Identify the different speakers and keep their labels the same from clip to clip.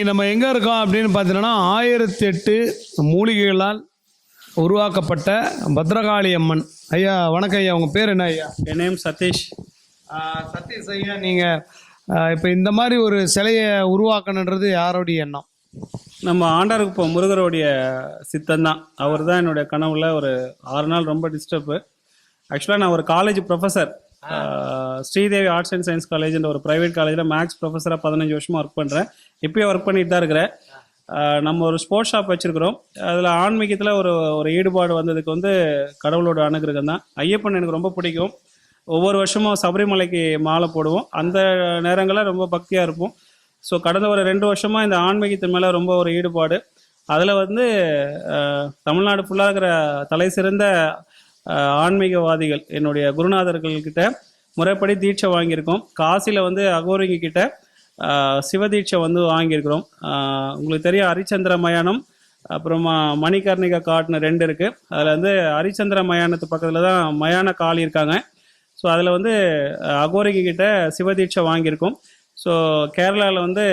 Speaker 1: நம்ம எங்கே இருக்கோம் அப்படின்னு பார்த்தீங்கன்னா 1008 மூலிகைகளால் உருவாக்கப்பட்ட பத்ரகாளி அம்மன். ஐயா வணக்கம் ஐயா, உங்கள் பேர் என்ன ஐயா?
Speaker 2: என் நேம் சதீஷ்.
Speaker 1: சதீஷ் ஐயா, நீங்கள் இப்போ இந்த மாதிரி ஒரு சிலையை உருவாக்கணுன்றது யாரோடைய எண்ணம்?
Speaker 2: நம்ம ஆண்டாருக்கு இப்போ முருகருடைய சித்தம் தான். அவர் தான் என்னுடைய கனவுல ஒரு 6 நாள் ரொம்ப டிஸ்டர்பு. ஆக்சுவலாக நான் ஒரு college professor, Sridevi arts and science காலேஜ்ன்ற ஒரு ப்ரைவேட் காலேஜில் மேக்ஸ் ப்ரொஃபஸராக 15 வருஷமாக ஒர்க் பண்ணுறேன். இப்போயும் ஒர்க் பண்ணிட்டு தான் இருக்கிறேன். நம்ம ஒரு ஸ்போர்ட்ஸ் ஷாப் வச்சுருக்கிறோம். அதில் ஆன்மீகத்தில் ஒரு ஈடுபாடு வந்ததுக்கு கடவுளோட அனுகிரகம் தான். ஐயப்பன் எனக்கு ரொம்ப பிடிக்கும். ஒவ்வொரு வருஷமும் சபரிமலைக்கு மாலை போடுவோம். அந்த நேரங்களில் ரொம்ப பக்தியாக இருப்போம். ஸோ கடந்த ஒரு 2 வருஷமாக இந்த ஆன்மீகத்தின் மேலே ரொம்ப ஒரு ஈடுபாடு. அதில் தமிழ்நாடு ஃபுல்லாக இருக்கிற தலை சிறந்த ஆன்மீகவாதிகள் என்னுடைய குருநாதர்கள்கிட்ட முறைப்படி தீட்சை வாங்கியிருக்கோம். காசியில் அகோரிங்க கிட்ட சிவதீட்சை வாங்கியிருக்கிறோம். உங்களுக்கு தெரியும், ஹரிச்சந்திர மயானம் அப்புறமா மணிகர்ணிகா காட்னு 2 இருக்குது. அதில் ஹரிச்சந்திர மயானத்து பக்கத்தில் தான் மயான காளி இருக்காங்க. ஸோ அதில் அகோரிங்க கிட்ட சிவதீட்சை வாங்கியிருக்கோம். ஸோ கேரளாவில்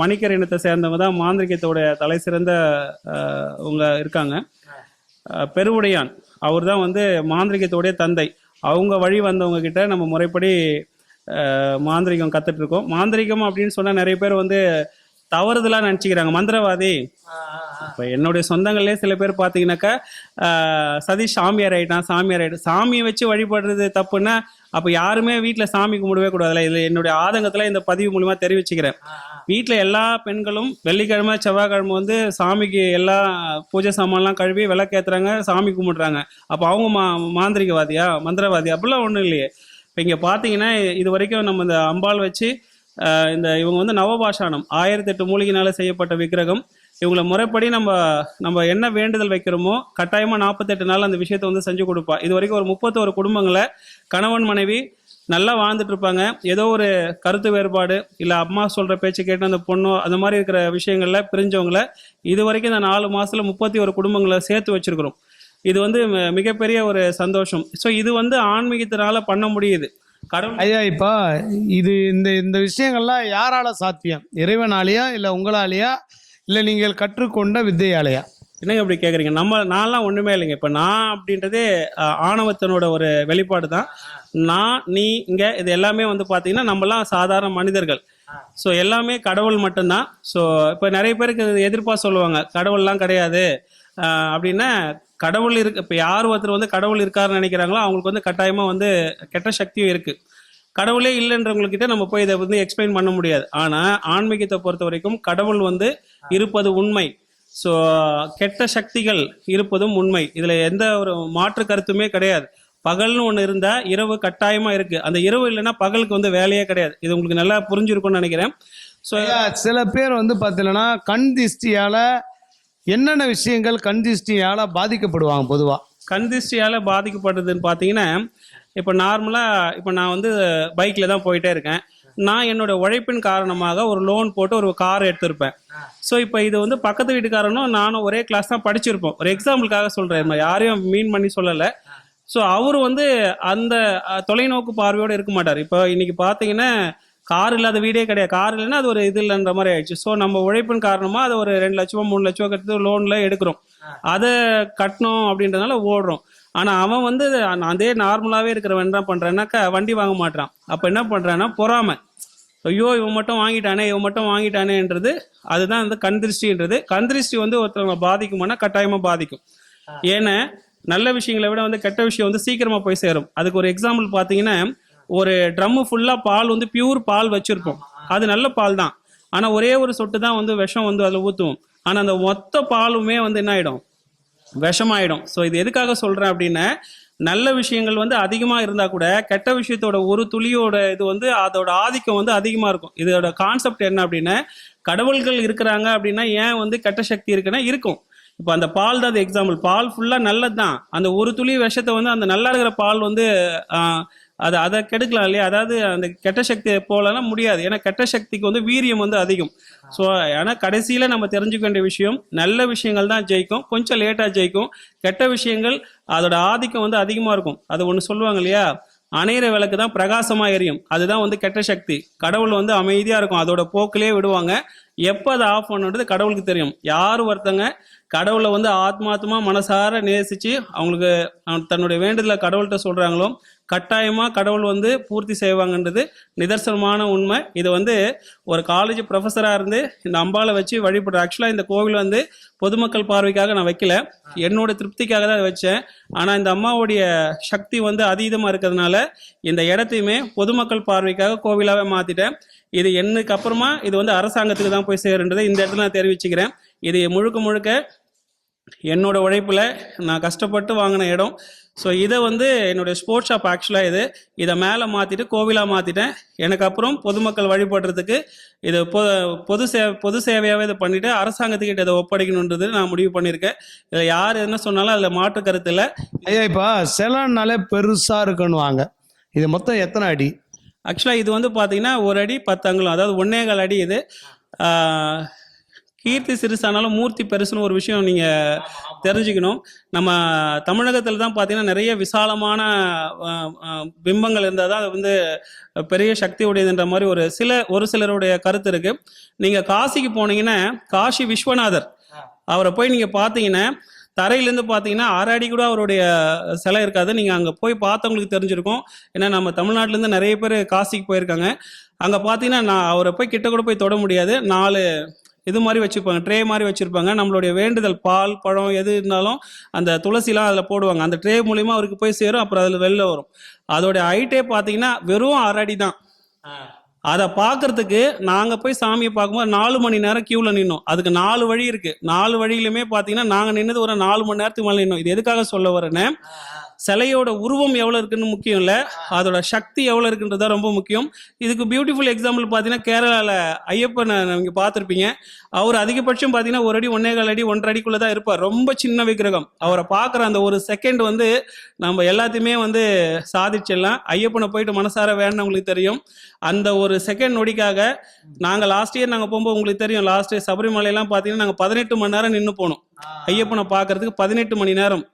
Speaker 2: மணிக்கர் இனத்தை சேர்ந்தவங்க தான் மாந்திரிகத்தோடைய தலை சிறந்த இருக்காங்க. பெருவுடையான் அவர் தான் மாந்திரிகத்தோடைய தந்தை. அவங்க வழி வந்தவங்க கிட்ட நம்ம முறைப்படி மாந்திரிகம் கற்றுட்ருக்கோம். மாந்திரிகம் அப்படின்னு சொன்னால் நிறைய பேர் தவறுதலாக நினச்சிக்கிறாங்க, மந்திரவாதி. இப்போ என்னுடைய சொந்தங்களே சில பேர் பார்த்தீங்கன்னாக்கா சதீஷ் சாமியார் ஆகிட்டான். சாமியை வச்சு வழிபடுறது தப்புன்னா அப்போ யாருமே வீட்டில் சாமி கும்பிடவே கூடாதுல்ல. இதில் என்னுடைய ஆதங்கத்தில் இந்த பதிவு மூலிமா தெரிவிச்சுக்கிறேன். வீட்டில் எல்லா பெண்களும் வெள்ளிக்கிழமை செவ்வாய்க்கிழமை சாமிக்கு எல்லா பூஜை சாமான்லாம் கழுவி விளக்கேற்றுறாங்க, சாமி கும்பிடுறாங்க. அப்போ அவங்க மாந்திரிகவாதியா, மந்திரவாதி? அப்படிலாம் ஒன்றும் இல்லையே. இப்போ இங்கே பார்த்தீங்கன்னா இது வரைக்கும் நம்ம இந்த அம்பாள் வச்சு இவங்க நவபாஷானம் 1008 மூலிகைனால செய்யப்பட்ட விக்கிரகம். இவங்களை முறைப்படி நம்ம என்ன வேண்டுதல் வைக்கிறோமோ கட்டாயமாக 48 நாள் அந்த விஷயத்தை செஞ்சு கொடுப்பா. இது வரைக்கும் ஒரு 31 குடும்பங்களை கணவன் மனைவி நல்லா வாழ்ந்துட்டு இருப்பாங்க. ஏதோ ஒரு கருத்து வேறுபாடு இல்லை அம்மா சொல்கிற பேச்சு கேட்டு அந்த பொண்ணோ அந்த மாதிரி இருக்கிற விஷயங்கள்ல பிரிஞ்சவங்களை இது வரைக்கும் இந்த 4 மாதத்துல 31 குடும்பங்களை சேர்த்து வச்சிருக்கிறோம். இது மிகப்பெரிய ஒரு சந்தோஷம். ஸோ இது ஆன்மீகத்தினால பண்ண முடியுது. கடவுள்
Speaker 1: ஐயா, இப்போ இது இந்த விஷயங்கள்லாம் யாரால சாத்தியம்? இறைவனாலேயா இல்லை உங்களாலேயா இல்லை நீங்கள் கற்றுக்கொண்ட வித்தையாலையா?
Speaker 2: என்னங்க இப்படி கேட்குறீங்க? நான்லாம் ஒன்றுமே இல்லைங்க. இப்போ நான் அப்படின்றதே ஆணவத்தினோட ஒரு வெளிப்பாடு தான். நீ இங்கே இது எல்லாமே பார்த்தீங்கன்னா நம்மலாம் சாதாரண மனிதர்கள். ஸோ எல்லாமே கடவுள் மட்டும்தான். ஸோ இப்போ நிறைய பேருக்கு எதிர்ப்பாக சொல்லுவாங்க கடவுள்லாம் கிடையாது அப்படின்னா. கடவுள் இருக்கு. இப்போ யார் ஒருத்தர் கடவுள் இருக்காருன்னு நினைக்கிறாங்களோ அவங்களுக்கு கட்டாயமாக கெட்ட சக்தியும் இருக்குது. கடவுளே இல்லைன்றவங்கக்கிட்ட நம்ம போய் இதை எக்ஸ்பிளைன் பண்ண முடியாது. ஆனால் ஆன்மீகத்தை பொறுத்த வரைக்கும் கடவுள் இருப்பது உண்மை. ஸோ கெட்ட சக்திகள் இருப்பதும் உண்மை. இதில் எந்த ஒரு மாற்று கருத்துமே கிடையாது. பகல்னு ஒன்று இருந்தால் இரவு கட்டாயமாக இருக்குது. அந்த இரவு இல்லைன்னா பகலுக்கு வேலையே கிடையாது. இது உங்களுக்கு நல்லா புரிஞ்சிருக்கும்னு நினைக்கிறேன். ஸோ
Speaker 1: சில பேர் பார்த்தீங்கன்னா கண் திஷ்டியால் என்னென்ன விஷயங்கள் கண் திஷ்டியால் பாதிக்கப்படுவாங்க? பொதுவாக
Speaker 2: கண் திஷ்டியால் பாதிக்கப்படுறதுன்னு பார்த்தீங்கன்னா, இப்போ நார்மலாக இப்போ நான் பைக்கில் தான் போயிட்டே இருக்கேன். நான் என்னோட உழைப்பின் காரணமாக ஒரு லோன் போட்டு ஒரு கார் எடுத்திருப்பேன். ஸோ இப்போ இது பக்கத்து வீட்டுக்காரனும் நானும் ஒரே கிளாஸ் தான் படிச்சிருப்போம். ஒரு எக்ஸாம்பிளுக்காக சொல்கிறேன், யாரையும் மீன் பண்ணி சொல்லலை. ஸோ அவர் அந்த தொலைநோக்கு பார்வையோடு இருக்க மாட்டார். இப்போ இன்னைக்கு பார்த்தீங்கன்னா கார் இல்லாத வீடே கிடையாது. கார் இல்லைன்னா அது ஒரு இது இல்லைன்ற மாதிரி ஆயிடுச்சு. ஸோ நம்ம உழைப்பின் காரணமாக அதை ஒரு 2 லட்சமோ 3 லட்சமோ கட்டு லோனில் எடுக்கிறோம். அதை கட்டணும் அப்படின்றதுனால ஓடுறோம். ஆனால் அவன் அதே நார்மலாகவே இருக்கிறவன் என்ன பண்ணுறான்னாக்கா வண்டி வாங்க மாட்டான். அப்போ என்ன பண்ணுறான்னா பொறாமை. ஐயோ இவன் மட்டும் வாங்கிட்டானேன்றது அதுதான் கண் திருஷ்டின்றது. கண் திருஷ்டி ஒருத்தவங்க பாதிக்குமானா கட்டாயமாக பாதிக்கும். ஏன்னா நல்ல விஷயங்களை விட கெட்ட விஷயம் சீக்கிரமாக போய் சேரும். அதுக்கு ஒரு எக்ஸாம்பிள் பார்த்தீங்கன்னா, ஒரு ட்ரம்மு ஃபுல்லாக பால் பியூர் பால் வச்சுருப்போம். அது நல்ல பால் தான். ஆனால் ஒரே ஒரு சொட்டு தான் விஷம் அதில் ஊற்றுவோம். ஆனால் அந்த மொத்த பாலுமே என்ன ஆகிடும்? விஷமாயிடும். ஸோ இது எதுக்காக சொல்கிறேன் அப்படின்னா, நல்ல விஷயங்கள் அதிகமாக இருந்தால் கூட கெட்ட விஷயத்தோட ஒரு துளியோட இது அதோட ஆதிக்கம் அதிகமாக இருக்கும். இதோட கான்செப்ட் என்ன அப்படின்னா, கடவுள்கள் இருக்கிறாங்க அப்படின்னா ஏன் கெட்ட சக்தி இருக்குன்னா இருக்கும். இப்போ அந்த பால் தான் அது எக்ஸாம்பிள். பால் ஃபுல்லாக நல்லது தான். அந்த ஒரு துளி விஷத்தை அந்த நல்லா இருக்கிற பால் அதை கெடுக்கலாம் இல்லையா? அதாவது அந்த கெட்ட சக்தி போலலாம் முடியாது. ஏன்னா கெட்ட சக்திக்கு வீரியம் அதிகம். ஸோ ஆனால் கடைசியில் நம்ம தெரிஞ்சுக்க வேண்டிய விஷயம், நல்ல விஷயங்கள் தான் ஜெயிக்கும். கொஞ்சம் லேட்டாக ஜெயிக்கும். கெட்ட விஷயங்கள் அதோட ஆதிக்கம் அதிகமாக இருக்கும். அது ஒன்று சொல்லுவாங்க இல்லையா, அணையிற விளக்கு தான் பிரகாசமாக எரியும். அதுதான் வந்து கெட்ட சக்தி. கடவுள் வந்து அமைதியாக இருக்கும், அதோட போக்கிலே விடுவாங்க. எப்போ அதை ஆஃப் பண்ணுறது கடவுளுக்கு தெரியும். யார் ஒருத்தங்க கடவுளை வந்து ஆத்மாத்மா மனசார நேசித்து அவங்களுக்கு தன்னுடைய வேண்டுதலை கடவுள்கிட்ட சொல்கிறாங்களோ கட்டாயமாக கடவுள் வந்து பூர்த்தி செய்வாங்கன்றது நிதர்சனமான உண்மை. இது வந்து ஒரு காலேஜ் ப்ரொஃபஸராக இருந்து இந்த அம்பாவை வச்சு வழிபடுற. ஆக்சுவலாக இந்த கோவில் வந்து பொதுமக்கள் பார்வைக்காக நான் வைக்கல, என்னோட திருப்திக்காக தான் வச்சேன். ஆனால் இந்த அம்மாவுடைய சக்தி வந்து அதீதமாக இருக்கிறதுனால இந்த இடத்தையுமே பொதுமக்கள் பார்வைக்காக கோவிலாகவே மாற்றிட்டேன். இது என்னக்கு அப்புறமா இது வந்து அரசாங்கத்துக்கு தான் போய் சேருன்றதை இந்த இடத்துல நான் தெரிவிச்சுக்கிறேன். இது முழுக்க முழுக்க என்னோட உழைப்பில் நான் கஷ்டப்பட்டு வாங்கின இடம். ஸோ இதை வந்து என்னுடைய ஸ்போர்ட்ஸ் ஷாப் ஆக்சுவலாக இதை மேலே மாற்றிட்டு கோவிலாக மாற்றிட்டேன். எனக்கு அப்புறம் பொதுமக்கள் வழிபடுறதுக்கு இது பொது சேவையாகவே இதை பண்ணிவிட்டு அரசாங்கத்துக்கிட்ட இதை ஒப்படைக்கணுன்றது நான் முடிவு பண்ணியிருக்கேன். இதில் யார் என்ன சொன்னாலும் அதில் மாற்று கருத்து இல்லை.
Speaker 1: ஐயா இப்போ சிலைனாலே பெருசாக இருக்குன்னுவாங்க, இது மொத்தம் எத்தனை அடி?
Speaker 2: ஆக்சுவலாக இது வந்து பார்த்தீங்கன்னா 1 அடி 10 அங்குலம், அதாவது 1.25 அடி. இது கீர்த்தி சிறுசானாலும் மூர்த்தி பெருசுன்னு ஒரு விஷயம் நீங்கள் தெரிஞ்சுக்கணும். நம்ம தமிழகத்தில் தான் பார்த்தீங்கன்னா நிறைய விசாலமான பிம்பங்கள் இருந்தால் தான் அது வந்து பெரிய சக்தி உடையதுன்ற மாதிரி ஒரு சிலருடைய கருத்து இருக்குது. நீங்கள் காசிக்கு போனீங்கன்னா காசி விஸ்வநாதர் அவரை போய் நீங்கள் பார்த்தீங்கன்னா தரையிலேருந்து பார்த்தீங்கன்னா 6 அடி கூட அவருடைய சிலை இருக்காது. நீங்கள் அங்கே போய் பார்த்தவங்களுக்கு தெரிஞ்சிருக்கும். ஏன்னா நம்ம தமிழ்நாட்டிலேருந்து நிறைய பேர் காசிக்கு போயிருக்காங்க. அங்கே பார்த்தீங்கன்னா நான் அவரை போய் கிட்ட கூட போய் தொட முடியாது. 4 இது மாதிரி வச்சுருப்பாங்க, ட்ரே மாதிரி வச்சுருப்பாங்க. நம்மளுடைய வேண்டுதல் பால் பழம் எது இருந்தாலும் அந்த துளசிலாம் அதில் போடுவாங்க. அந்த ட்ரே மூலிமா அவருக்கு போய் சேரும், அப்புறம் அதில் வெளில வரும். அதோடைய ஹைட்டே பார்த்தீங்கன்னா வெறும் 6 அடி தான். அதை பார்க்கறதுக்கு நாங்கள் போய் சாமியை பார்க்கும்போது 4 மணி நேரம் க்யூவில் நின்னோம். அதுக்கு 4 வழி இருக்குது. 4 வழியிலுமே பார்த்தீங்கன்னா நாங்கள் நின்னது ஒரு 4 மணி நேரத்துக்கு மேலே நின்னோம். இது எதுக்காக சொல்ல வரேன்னு, சிலையோட உருவம் எவ்வளோ இருக்குன்னு முக்கியம் இல்லை, அதோட சக்தி எவ்வளோ இருக்குன்றது தான் ரொம்ப முக்கியம். இதுக்கு பியூட்டிஃபுல் எக்ஸாம்பிள் பார்த்தீங்கன்னா கேரளாவில் ஐயப்பன் நீங்கள் பார்த்துருப்பீங்க. அவர் அதிகபட்சம் பார்த்தீங்கன்னா 1 அடி 1.25 அடி 1.5 அடிக்குள்ளே தான் இருப்பார். ரொம்ப சின்ன விக்கிரகம். அவரை பார்க்குற அந்த ஒரு செகண்ட் வந்து நம்ம எல்லாத்தையுமே வந்து சாதிச்சிடலாம். ஐயப்பனை போயிட்டு மனசார வேணும்னு உங்களுக்கு தெரியும். அந்த ஒரு செகண்ட் நொடிக்காக நாங்கள் லாஸ்ட் இயர் நாங்கள் போகும்போது உங்களுக்கு தெரியும், லாஸ்ட் இயர் சபரிமலையெல்லாம் பார்த்தீங்கன்னா நாங்கள் 18 மணி நேரம் நின்று போனோம் ஐயப்பனை பார்க்கறதுக்கு. 18 மணி நேரம்.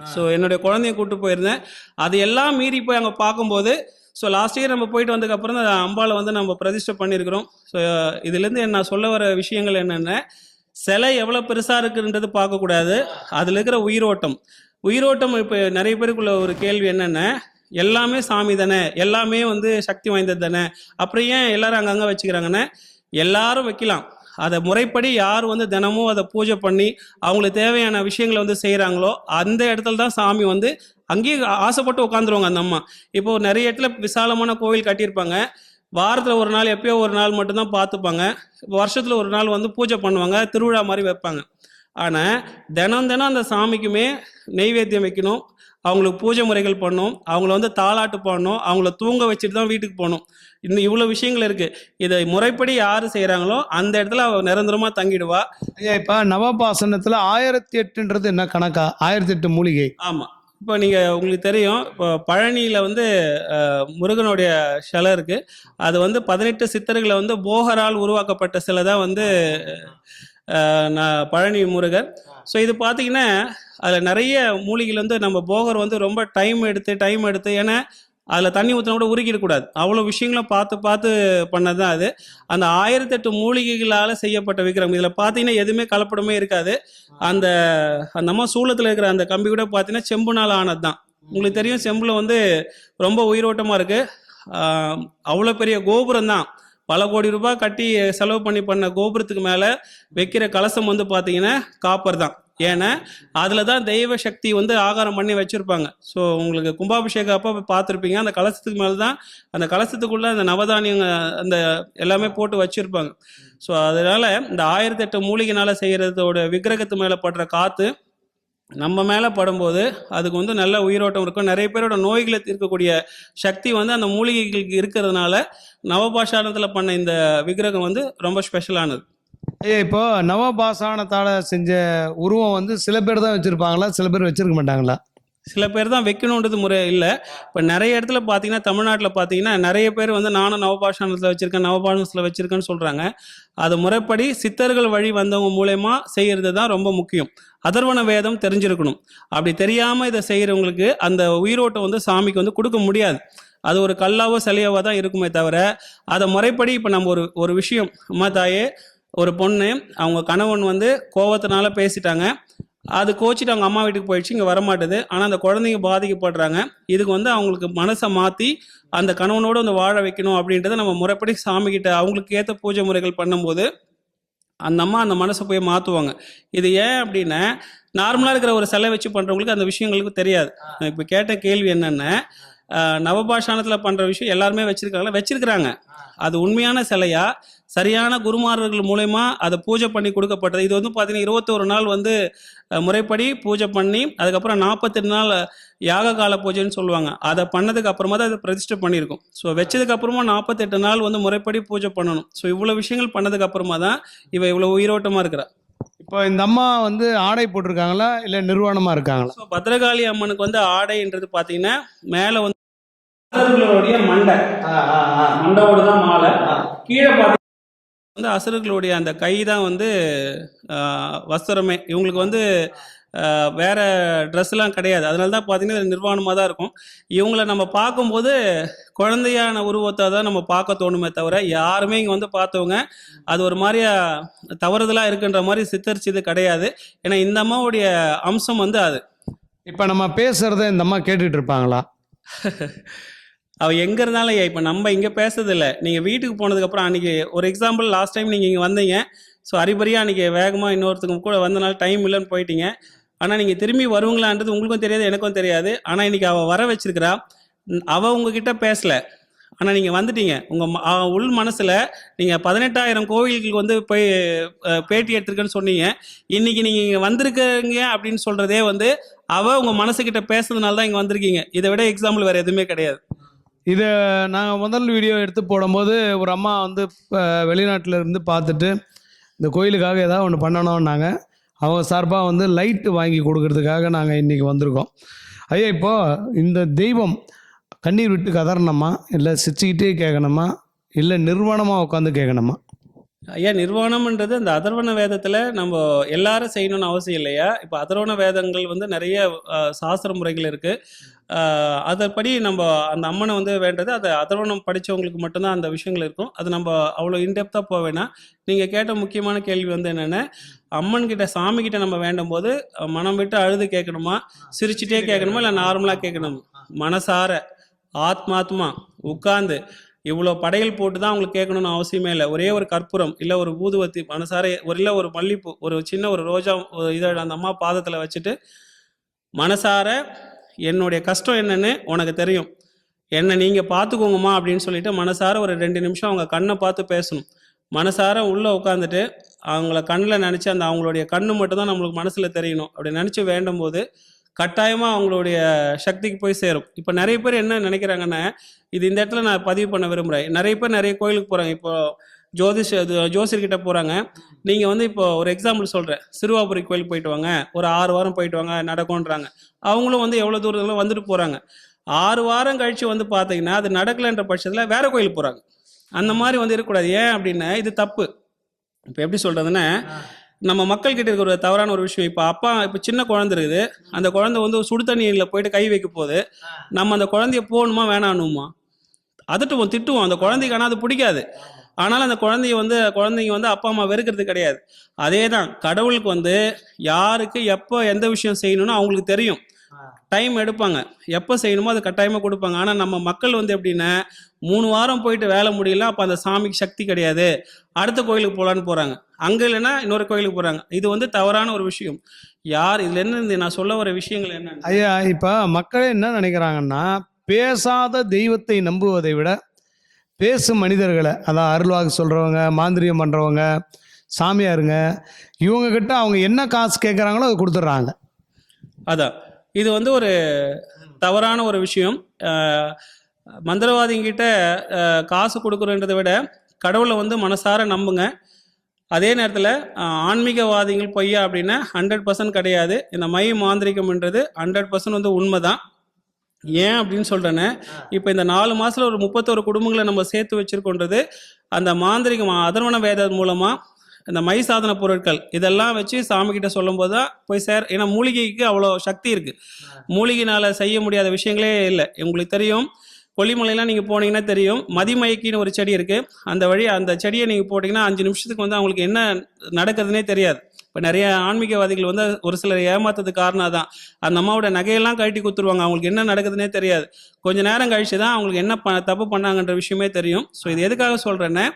Speaker 2: ஸோ என்னுடைய குழந்தைய கூப்பிட்டு போயிருந்தேன். அது எல்லாம் மீறி போய் அங்கே பார்க்கும்போது, ஸோ லாஸ்ட் இயர் நம்ம போயிட்டு வந்ததுக்கப்புறம் தான் அம்பாவை வந்து நம்ம பிரதிஷ்டை பண்ணியிருக்கிறோம். ஸோ இதுலேருந்து நான் சொல்ல வர விஷயங்கள் என்னென்ன, சிலை எவ்வளோ பெருசாக இருக்குன்றது பார்க்கக்கூடாது, அதில் இருக்கிற உயிரோட்டம். இப்போ நிறைய பேருக்குள்ள ஒரு கேள்வி என்னென்ன, எல்லாமே சாமி தானே, எல்லாமே வந்து சக்தி வாய்ந்தது தானே, அப்புறம் ஏன் எல்லாரும் அங்கங்கே வச்சுக்கிறாங்கன்னு. எல்லாரும் வைக்கலாம், அதை முறைப்படி யார் வந்து தினமும் அதை பூஜை பண்ணி அவங்களுக்கு தேவையான விஷயங்களை வந்து செய்கிறாங்களோ அந்த இடத்துல தான் சாமி வந்து அங்கேயே ஆசைப்பட்டு உட்காந்துருவாங்க அந்த அம்மா. இப்போ நிறைய இடத்துல விசாலமான கோவில் கட்டியிருப்பாங்க, வாரத்தில் ஒரு நாள் எப்பயோ ஒரு நாள் மட்டும்தான் பார்த்துப்பாங்க, வருஷத்தில் ஒரு நாள் வந்து பூஜை பண்ணுவாங்க, திருவிழா மாதிரி வைப்பாங்க. ஆனால் தினம் அந்த சாமிக்குமே நெய்வேத்தியம் வைக்கணும், அவங்களுக்கு பூஜை முறைகள் பண்ணணும், அவங்கள வந்து தாலாட்டு பாடணும், அவங்கள தூங்க வச்சுட்டு தான் வீட்டுக்கு போகணும். இவ்வளோ விஷயங்கள் இருக்குது. இதை முறைப்படி யார் செய்கிறாங்களோ அந்த இடத்துல அவ நிரந்தரமாக தங்கிடுவா.
Speaker 1: ஐயா இப்போ நவபாசனத்தில் 1008ன்றது என்ன கணக்கா? 1008 மூலிகை.
Speaker 2: ஆமாம். இப்போ நீங்கள் உங்களுக்கு தெரியும், இப்போ பழனியில் வந்து முருகனுடைய சிலை இருக்குது. அது வந்து 18 சித்தர்களை வந்து போகரால் உருவாக்கப்பட்ட சிலை தான் வந்து பழனி முருகர். ஸோ இது பார்த்தீங்கன்னா அதில் நிறைய மூலிகைகள் வந்து நம்ம போகர் வந்து ரொம்ப டைம் எடுத்து ஏன்னா அதில் தண்ணி ஊற்றினா கூட உருக்கிடக்கூடாது, அவ்வளோ விஷயங்களும் பார்த்து பண்ணது தான் அது. அந்த 1008 மூலிகைகளால் செய்யப்பட்ட விக்கிரம். இதில் பார்த்தீங்கன்னா எதுவுமே கலப்படமே இருக்காது. அந்த அம்மா சூளத்தில் இருக்கிற அந்த கம்பி கூட பார்த்தீங்கன்னா செம்புனால் ஆனது தான். உங்களுக்கு தெரியும், செம்பில் வந்து ரொம்ப உயிரோட்டமாக இருக்குது. அவ்வளோ பெரிய கோபுரம் தான், பல கோடி ரூபாய் கட்டி செலவு பண்ண கோபுரத்துக்கு மேலே வைக்கிற கலசம் வந்து பார்த்தீங்கன்னா காப்பர் தான். ஏன்னா அதில் தான் தெய்வ சக்தி வந்து ஆகாரம் பண்ணி வச்சுருப்பாங்க. ஸோ உங்களுக்கு கும்பாபிஷேகம் அப்போ பார்த்துருப்பீங்க, அந்த கலசத்துக்கு மேலே தான், அந்த கலசத்துக்குள்ளே அந்த நவதானியங்க அந்த எல்லாமே போட்டு வச்சுருப்பாங்க. ஸோ அதனால் இந்த 1008 மூலிகைனால் செய்கிறதோட விக்கிரகத்து மேலே படுற காற்று நம்ம மேலே படும்போது அதுக்கு வந்து நல்ல உயிரோட்டம் இருக்கும். நிறைய பேரோட நோய்களை தீர்க்கக்கூடிய சக்தி வந்து அந்த மூலிகைகளுக்கு இருக்கிறதுனால நவபாஷாணத்தில் பண்ண இந்த விக்கிரகம் வந்து ரொம்ப ஸ்பெஷலானது.
Speaker 1: ஐயா இப்போ நவபாசானத்தால் செஞ்ச உருவம் வந்து சில பேர் தான் வச்சுருப்பாங்களா, சில பேர் வச்சுருக்க மாட்டாங்களா?
Speaker 2: சில பேர் தான் வைக்கணுன்றது முறை இல்லை. இப்போ நிறைய இடத்துல பார்த்தீங்கன்னா, தமிழ்நாட்டில் பார்த்தீங்கன்னா நிறைய பேர் வந்து நானும் நவபாஷாணத்தில் வச்சுருக்கேன், நவபாஷத்தில் வச்சுருக்கேன்னு சொல்கிறாங்க. அது முறைப்படி சித்தர்கள் வழி வந்தவங்க மூலயமா செய்கிறது தான் ரொம்ப முக்கியம். அதர்வண வேதம் தெரிஞ்சிருக்கணும். அப்படி தெரியாமல் இதை செய்கிறவங்களுக்கு அந்த உயிரோட்டம் வந்து சாமிக்கு வந்து கொடுக்க முடியாது. அது ஒரு கல்லாவோ சிலையாவோ தான் இருக்குமே தவிர, அதை முறைப்படி இப்போ நம்ம ஒரு ஒரு விஷயம், அம்மா தாயே, ஒரு பொண்ணு அவங்க கணவன் வந்து கோவத்தினால பேசிட்டாங்க, அது கோச்சிட்டு அவங்க அம்மா வீட்டுக்கு போயிடுச்சு, இங்கே வரமாட்டுது. ஆனால் அந்த குழந்தைங்க பாதிக்கப்படுறாங்க. இதுக்கு வந்து அவங்களுக்கு மனசை மாற்றி அந்த கணவனோடு வந்து வாழ வைக்கணும் அப்படின்றத நம்ம முறைப்படி சாமிக்கிட்ட அவங்களுக்கு ஏற்ற பூஜை முறைகள் பண்ணும்போது அந்த அம்மா அந்த மனசை போய் மாற்றுவாங்க. இது ஏன் அப்படின்னா, நார்மலாக இருக்கிற ஒரு சிலை வச்சு பண்ணுறவங்களுக்கு அந்த விஷயங்களுக்கு தெரியாது. இப்போ கேட்ட கேள்வி என்னென்ன, நவபாஷாணத்தில் பண்ணுற விஷயம் எல்லாருமே வச்சிருக்கிறாங்க. அது உண்மையான சிலையா, சரியான குருமார்கள் மூலயமா அதை பூஜை பண்ணி கொடுக்கப்பட்டது. இது வந்து பார்த்தீங்கன்னா 21 நாள் வந்து முறைப்படி பூஜை பண்ணி, அதுக்கப்புறம் 48 நாள் யாக கால பூஜைன்னு சொல்லுவாங்க. அதை பண்ணதுக்கு அப்புறமா தான் அதை பிரதிஷ்டை பண்ணியிருக்கும். ஸோ வச்சதுக்கு அப்புறமா 48 நாள் வந்து முறைப்படி பூஜை பண்ணணும். ஸோ இவ்வளோ விஷயங்கள் பண்ணதுக்கு அப்புறமா தான் இவ இவ்வளோ உயிரோட்டமாக இருக்கிறா.
Speaker 1: இப்போ இந்த அம்மா வந்து ஆடை போட்டிருக்காங்களா இல்லை நிர்வாணமாக இருக்காங்களா?
Speaker 2: ஸோ பத்ரகாளி அம்மனுக்கு வந்து ஆடைன்றது பார்த்தீங்கன்னா மேலே வந்து அசுரர்களுடைய மண்டோட தான் மாலை, கீழே பார்த்தீங்கன்னா வந்து அசுரர்களுடைய அந்த கை தான் வந்து வஸ்திரமே. இவங்களுக்கு வந்து வேற ட்ரெஸ்லாம் கிடையாது. அதனால தான் பார்த்தீங்கன்னா இது நிர்வாணமாக தான் இருக்கும். இவங்கள நம்ம பார்க்கும்போது குழந்தையான உருவத்தை தான் நம்ம பார்க்க தோணுமே தவிர, யாருமே இங்கே வந்து பார்த்தவங்க அது ஒரு மாதிரியா தவறுதலாக இருக்குன்ற மாதிரி சித்தரிச்சது கிடையாது. ஏன்னா இந்த அம்மாவுடைய அம்சம் வந்து அது.
Speaker 1: இப்போ நம்ம பேசுகிறத இந்த அம்மா கேட்டுட்டு இருப்பாங்களா?
Speaker 2: அவள் எங்கே இருந்தாலும் இப்போ நம்ம இங்கே பேசுறதில்ல. நீங்கள் வீட்டுக்கு போனதுக்கப்புறம் அன்றைக்கி ஒரு எக்ஸாம்பிள், லாஸ்ட் டைம் நீங்கள் இங்கே வந்தீங்க. ஸோ அரிபரியாக அன்றைக்கி வேகமாக இன்னொருத்தங்க கூட வந்தனால டைம் இல்லைன்னு போயிட்டீங்க. ஆனால் நீங்கள் திரும்பி வருவங்களான்றது உங்களுக்கும் தெரியாது, எனக்கும் தெரியாது. ஆனால் இன்றைக்கி அவள் வர வச்சிருக்கிறா. அவள் உங்ககிட்ட பேசலை, ஆனால் நீங்கள் வந்துட்டீங்க. உங்கள் உள் மனசில் நீங்கள் 18,000 கோவில்களுக்கு வந்து போய் பேட்டி எடுத்திருக்கேன்னு சொன்னீங்க. இன்றைக்கி நீங்கள் இங்கே வந்திருக்கீங்க அப்படின்னு சொல்கிறதே வந்து அவள் உங்கள் மனசுக்கிட்ட பேசுறதுனால தான் இங்கே வந்திருக்கீங்க. இதை விட எக்ஸாம்பிள் வேறு எதுவுமே கிடையாது.
Speaker 1: இதை நாங்கள் முதல் வீடியோ எடுத்து போடும்போது ஒரு அம்மா வந்து வெளிநாட்டில் இருந்து பார்த்துட்டு இந்த கோயிலுக்காக ஏதாவது ஒன்று பண்ணணும்னாங்க. அவங்க சார்பாக வந்து லைட்டு வாங்கி கொடுக்கறதுக்காக நாங்கள் இன்றைக்கி வந்திருக்கோம். ஐயா, இப்போது இந்த தெய்வம் கண்ணீர் விட்டு கதறணுமா, இல்லை சிரிச்சுக்கிட்டே கேட்கணுமா, இல்லை நிர்வாணமாக உட்காந்து கேட்கணுமா?
Speaker 2: ஐயா, நிர்வாணம்ன்றது அந்த அதர்வண வேதத்தில் நம்ம எல்லாரும் செய்யணும்னு அவசியம் இல்லையா? இப்போ அதர்வண வேதங்கள் வந்து நிறைய சாஸ்திர முறைகள் இருக்குது. அதைப்படி நம்ம அந்த அம்மனை வந்து வேண்டது, அதை அதர்வணம் படித்தவங்களுக்கு மட்டும்தான் அந்த விஷயங்கள் இருக்கும். அது நம்ம அவ்வளோ இன்டெப்த்தாக போக வேணாம். நீங்கள் கேட்ட முக்கியமான கேள்வி வந்து என்னென்ன, அம்மன்கிட்ட சாமிக்கிட்ட நம்ம வேண்டும் போது மனம் விட்டு அழுது கேட்கணுமா, சிரிச்சுட்டே கேட்கணுமா, இல்லை நார்மலாக கேட்கணுமா? மனசார ஆத்மாத்மா உட்கார்ந்து இவ்வளோ படையல் போட்டு தான் அவங்களுக்கு கேட்கணும்னு அவசியமே இல்லை. ஒரே ஒரு கற்பூரம், இல்லை ஒரு ஊதுவத்தி மனசார, இல்லை ஒரு மல்லிப்பூ, ஒரு சின்ன ஒரு ரோஜா இதழ் அந்த அம்மா பாதத்தில் வச்சுட்டு மனசார என்னுடைய கஷ்டம் என்னன்னு உனக்கு தெரியும், என்னை நீங்கள் பார்த்துக்கோங்கம்மா அப்படின்னு சொல்லிட்டு மனசார ஒரு 2 நிமிஷம் அவங்க கண்ணை பார்த்து பேசணும். மனசார உள்ளே உட்காந்துட்டு அவங்கள கண்ணில் நினச்சி, அந்த அவங்களுடைய கண்ணு மட்டும்தான் நம்மளுக்கு மனசில் தெரியணும். அப்படி நினச்சி வேண்டும் போது கட்டாயமாக அவங்களுடைய சக்திக்கு போய் சேரும். இப்போ நிறைய பேர் என்ன நினைக்கிறாங்கன்னா, இது இந்த இடத்துல நான் பதிவு பண்ண விரும்புகிறேன். நிறைய பேர் நிறைய கோயிலுக்கு போகிறாங்க. இப்போ ஜோசியர்கிட்ட போகிறாங்க. நீங்கள் வந்து இப்போ ஒரு எக்ஸாம்பிள் சொல்கிறேன், சிறுவாபுரி கோயிலுக்கு போயிட்டு வாங்க, ஒரு 6 வாரம் போயிட்டு வாங்க நடக்கும்ன்றாங்க. அவங்களும் வந்து எவ்வளோ தூரத்தில் வந்துட்டு போகிறாங்க. 6 வாரம் கழித்து வந்து பார்த்தீங்கன்னா அது நடக்கலைன்ற பட்சத்தில் வேறு கோயிலுக்கு போகிறாங்க. அந்த மாதிரி வந்து இருக்கக்கூடாது. ஏன் அப்படின்னா இது தப்பு. இப்போ எப்படி சொல்கிறதுன்னா, நம்ம மக்கள்கிட்ட இருக்கிற ஒரு தவறான ஒரு விஷயம், இப்போ சின்ன குழந்தை இருக்குது, அந்த குழந்தை வந்து சுடு தண்ணியில் போயிட்டு கை வைக்க போது நம்ம அந்த குழந்தைய போகணுமா வேணானுமா அதட்டுவோம், திட்டுவோம். அந்த குழந்தைக்கு ஆனால் அது பிடிக்காது. ஆனாலும் அந்த குழந்தைங்க வந்து அப்பா அம்மா வெறுக்கிறது கிடையாது. அதே தான் கடவுளுக்கு வந்து யாருக்கு எப்போ எந்த விஷயம் செய்யணும்னு அவங்களுக்கு தெரியும். டைம் எடுப்பாங்க, எப்போ செய்யணுமோ அது கட்டாயமாக கொடுப்பாங்க. ஆனால் நம்ம மக்கள் வந்து எப்படின்னா 3 வாரம் போயிட்டு வேலை முடியல, அப்போ அந்த சாமிக்கு சக்தி கிடையாது, அடுத்த கோயிலுக்கு போகலான்னு போகிறாங்க. அங்கே இல்லைன்னா இன்னொரு கோயிலுக்கு போகிறாங்க. இது வந்து தவறான ஒரு விஷயம். யார் இதில் என்ன நான் சொல்ல வர விஷயங்கள் என்ன
Speaker 1: ஐயா, இப்போ மக்களே என்ன நினைக்கிறாங்கன்னா, பேசாத தெய்வத்தை நம்புவதை விட பேசும் மனிதர்களை, அதான் அருள்வாக்கு சொல்கிறவங்க, மாந்திரியம் பண்ணுறவங்க, சாமியாருங்க, இவங்கக்கிட்ட அவங்க என்ன காசு கேட்குறாங்களோ அதை கொடுத்துட்றாங்க.
Speaker 2: அதான் இது வந்து ஒரு தவறான ஒரு விஷயம். மந்திரவாதிங்கிட்ட காசு கொடுக்குறன்றதை விட கடவுளை வந்து மனசார நம்புங்க. அதே நேரத்தில் ஆன்மீகவாதிகள் பொய்யா அப்படின்னா 100% கிடையாது. இந்த மை மாந்திரிகம்ன்றது 100% வந்து உண்மை தான். ஏன் அப்படின்னு சொல்கிறேன்னா, இப்போ இந்த 4 மாதத்தில் ஒரு 31 குடும்பங்களை நம்ம சேர்த்து வச்சுருக்கோன்றது அந்த மாந்திரிகம் அதர்வண வேதம் மூலமாக இந்த மை சாதன பொருட்கள் இதெல்லாம் வச்சு சாமிக்கிட்ட சொல்லும்போது தான் போய் ஏன்னா மூலிகைக்கு அவ்வளோ சக்தி இருக்குது. மூலிகைனால் செய்ய முடியாத விஷயங்களே இல்லை. உங்களுக்கு தெரியும், கொல்லிமலையெல்லாம் நீங்கள் போனீங்கன்னா தெரியும், மதிமயக்கின்னு ஒரு செடி இருக்குது. அந்த செடியை நீங்கள் போட்டிங்கன்னா 5 நிமிஷத்துக்கு வந்து அவங்களுக்கு என்ன நடக்குதுன்னே தெரியாது. இப்போ நிறைய ஆன்மீகவாதிகள் வந்து ஒரு சிலர் ஏமாத்ததுக்கு காரணம் தான். அந்த அம்மாவோட நகையெல்லாம் கழட்டி கொடுத்துருவாங்க, அவங்களுக்கு என்ன நடக்குதுன்னே தெரியாது. கொஞ்சம் நேரம் கழிச்சு தான் அவங்களுக்கு என்ன தப்பு பண்ணாங்கன்ற விஷயமே தெரியும். ஸோ இது எதுக்காக சொல்கிறேன்னா,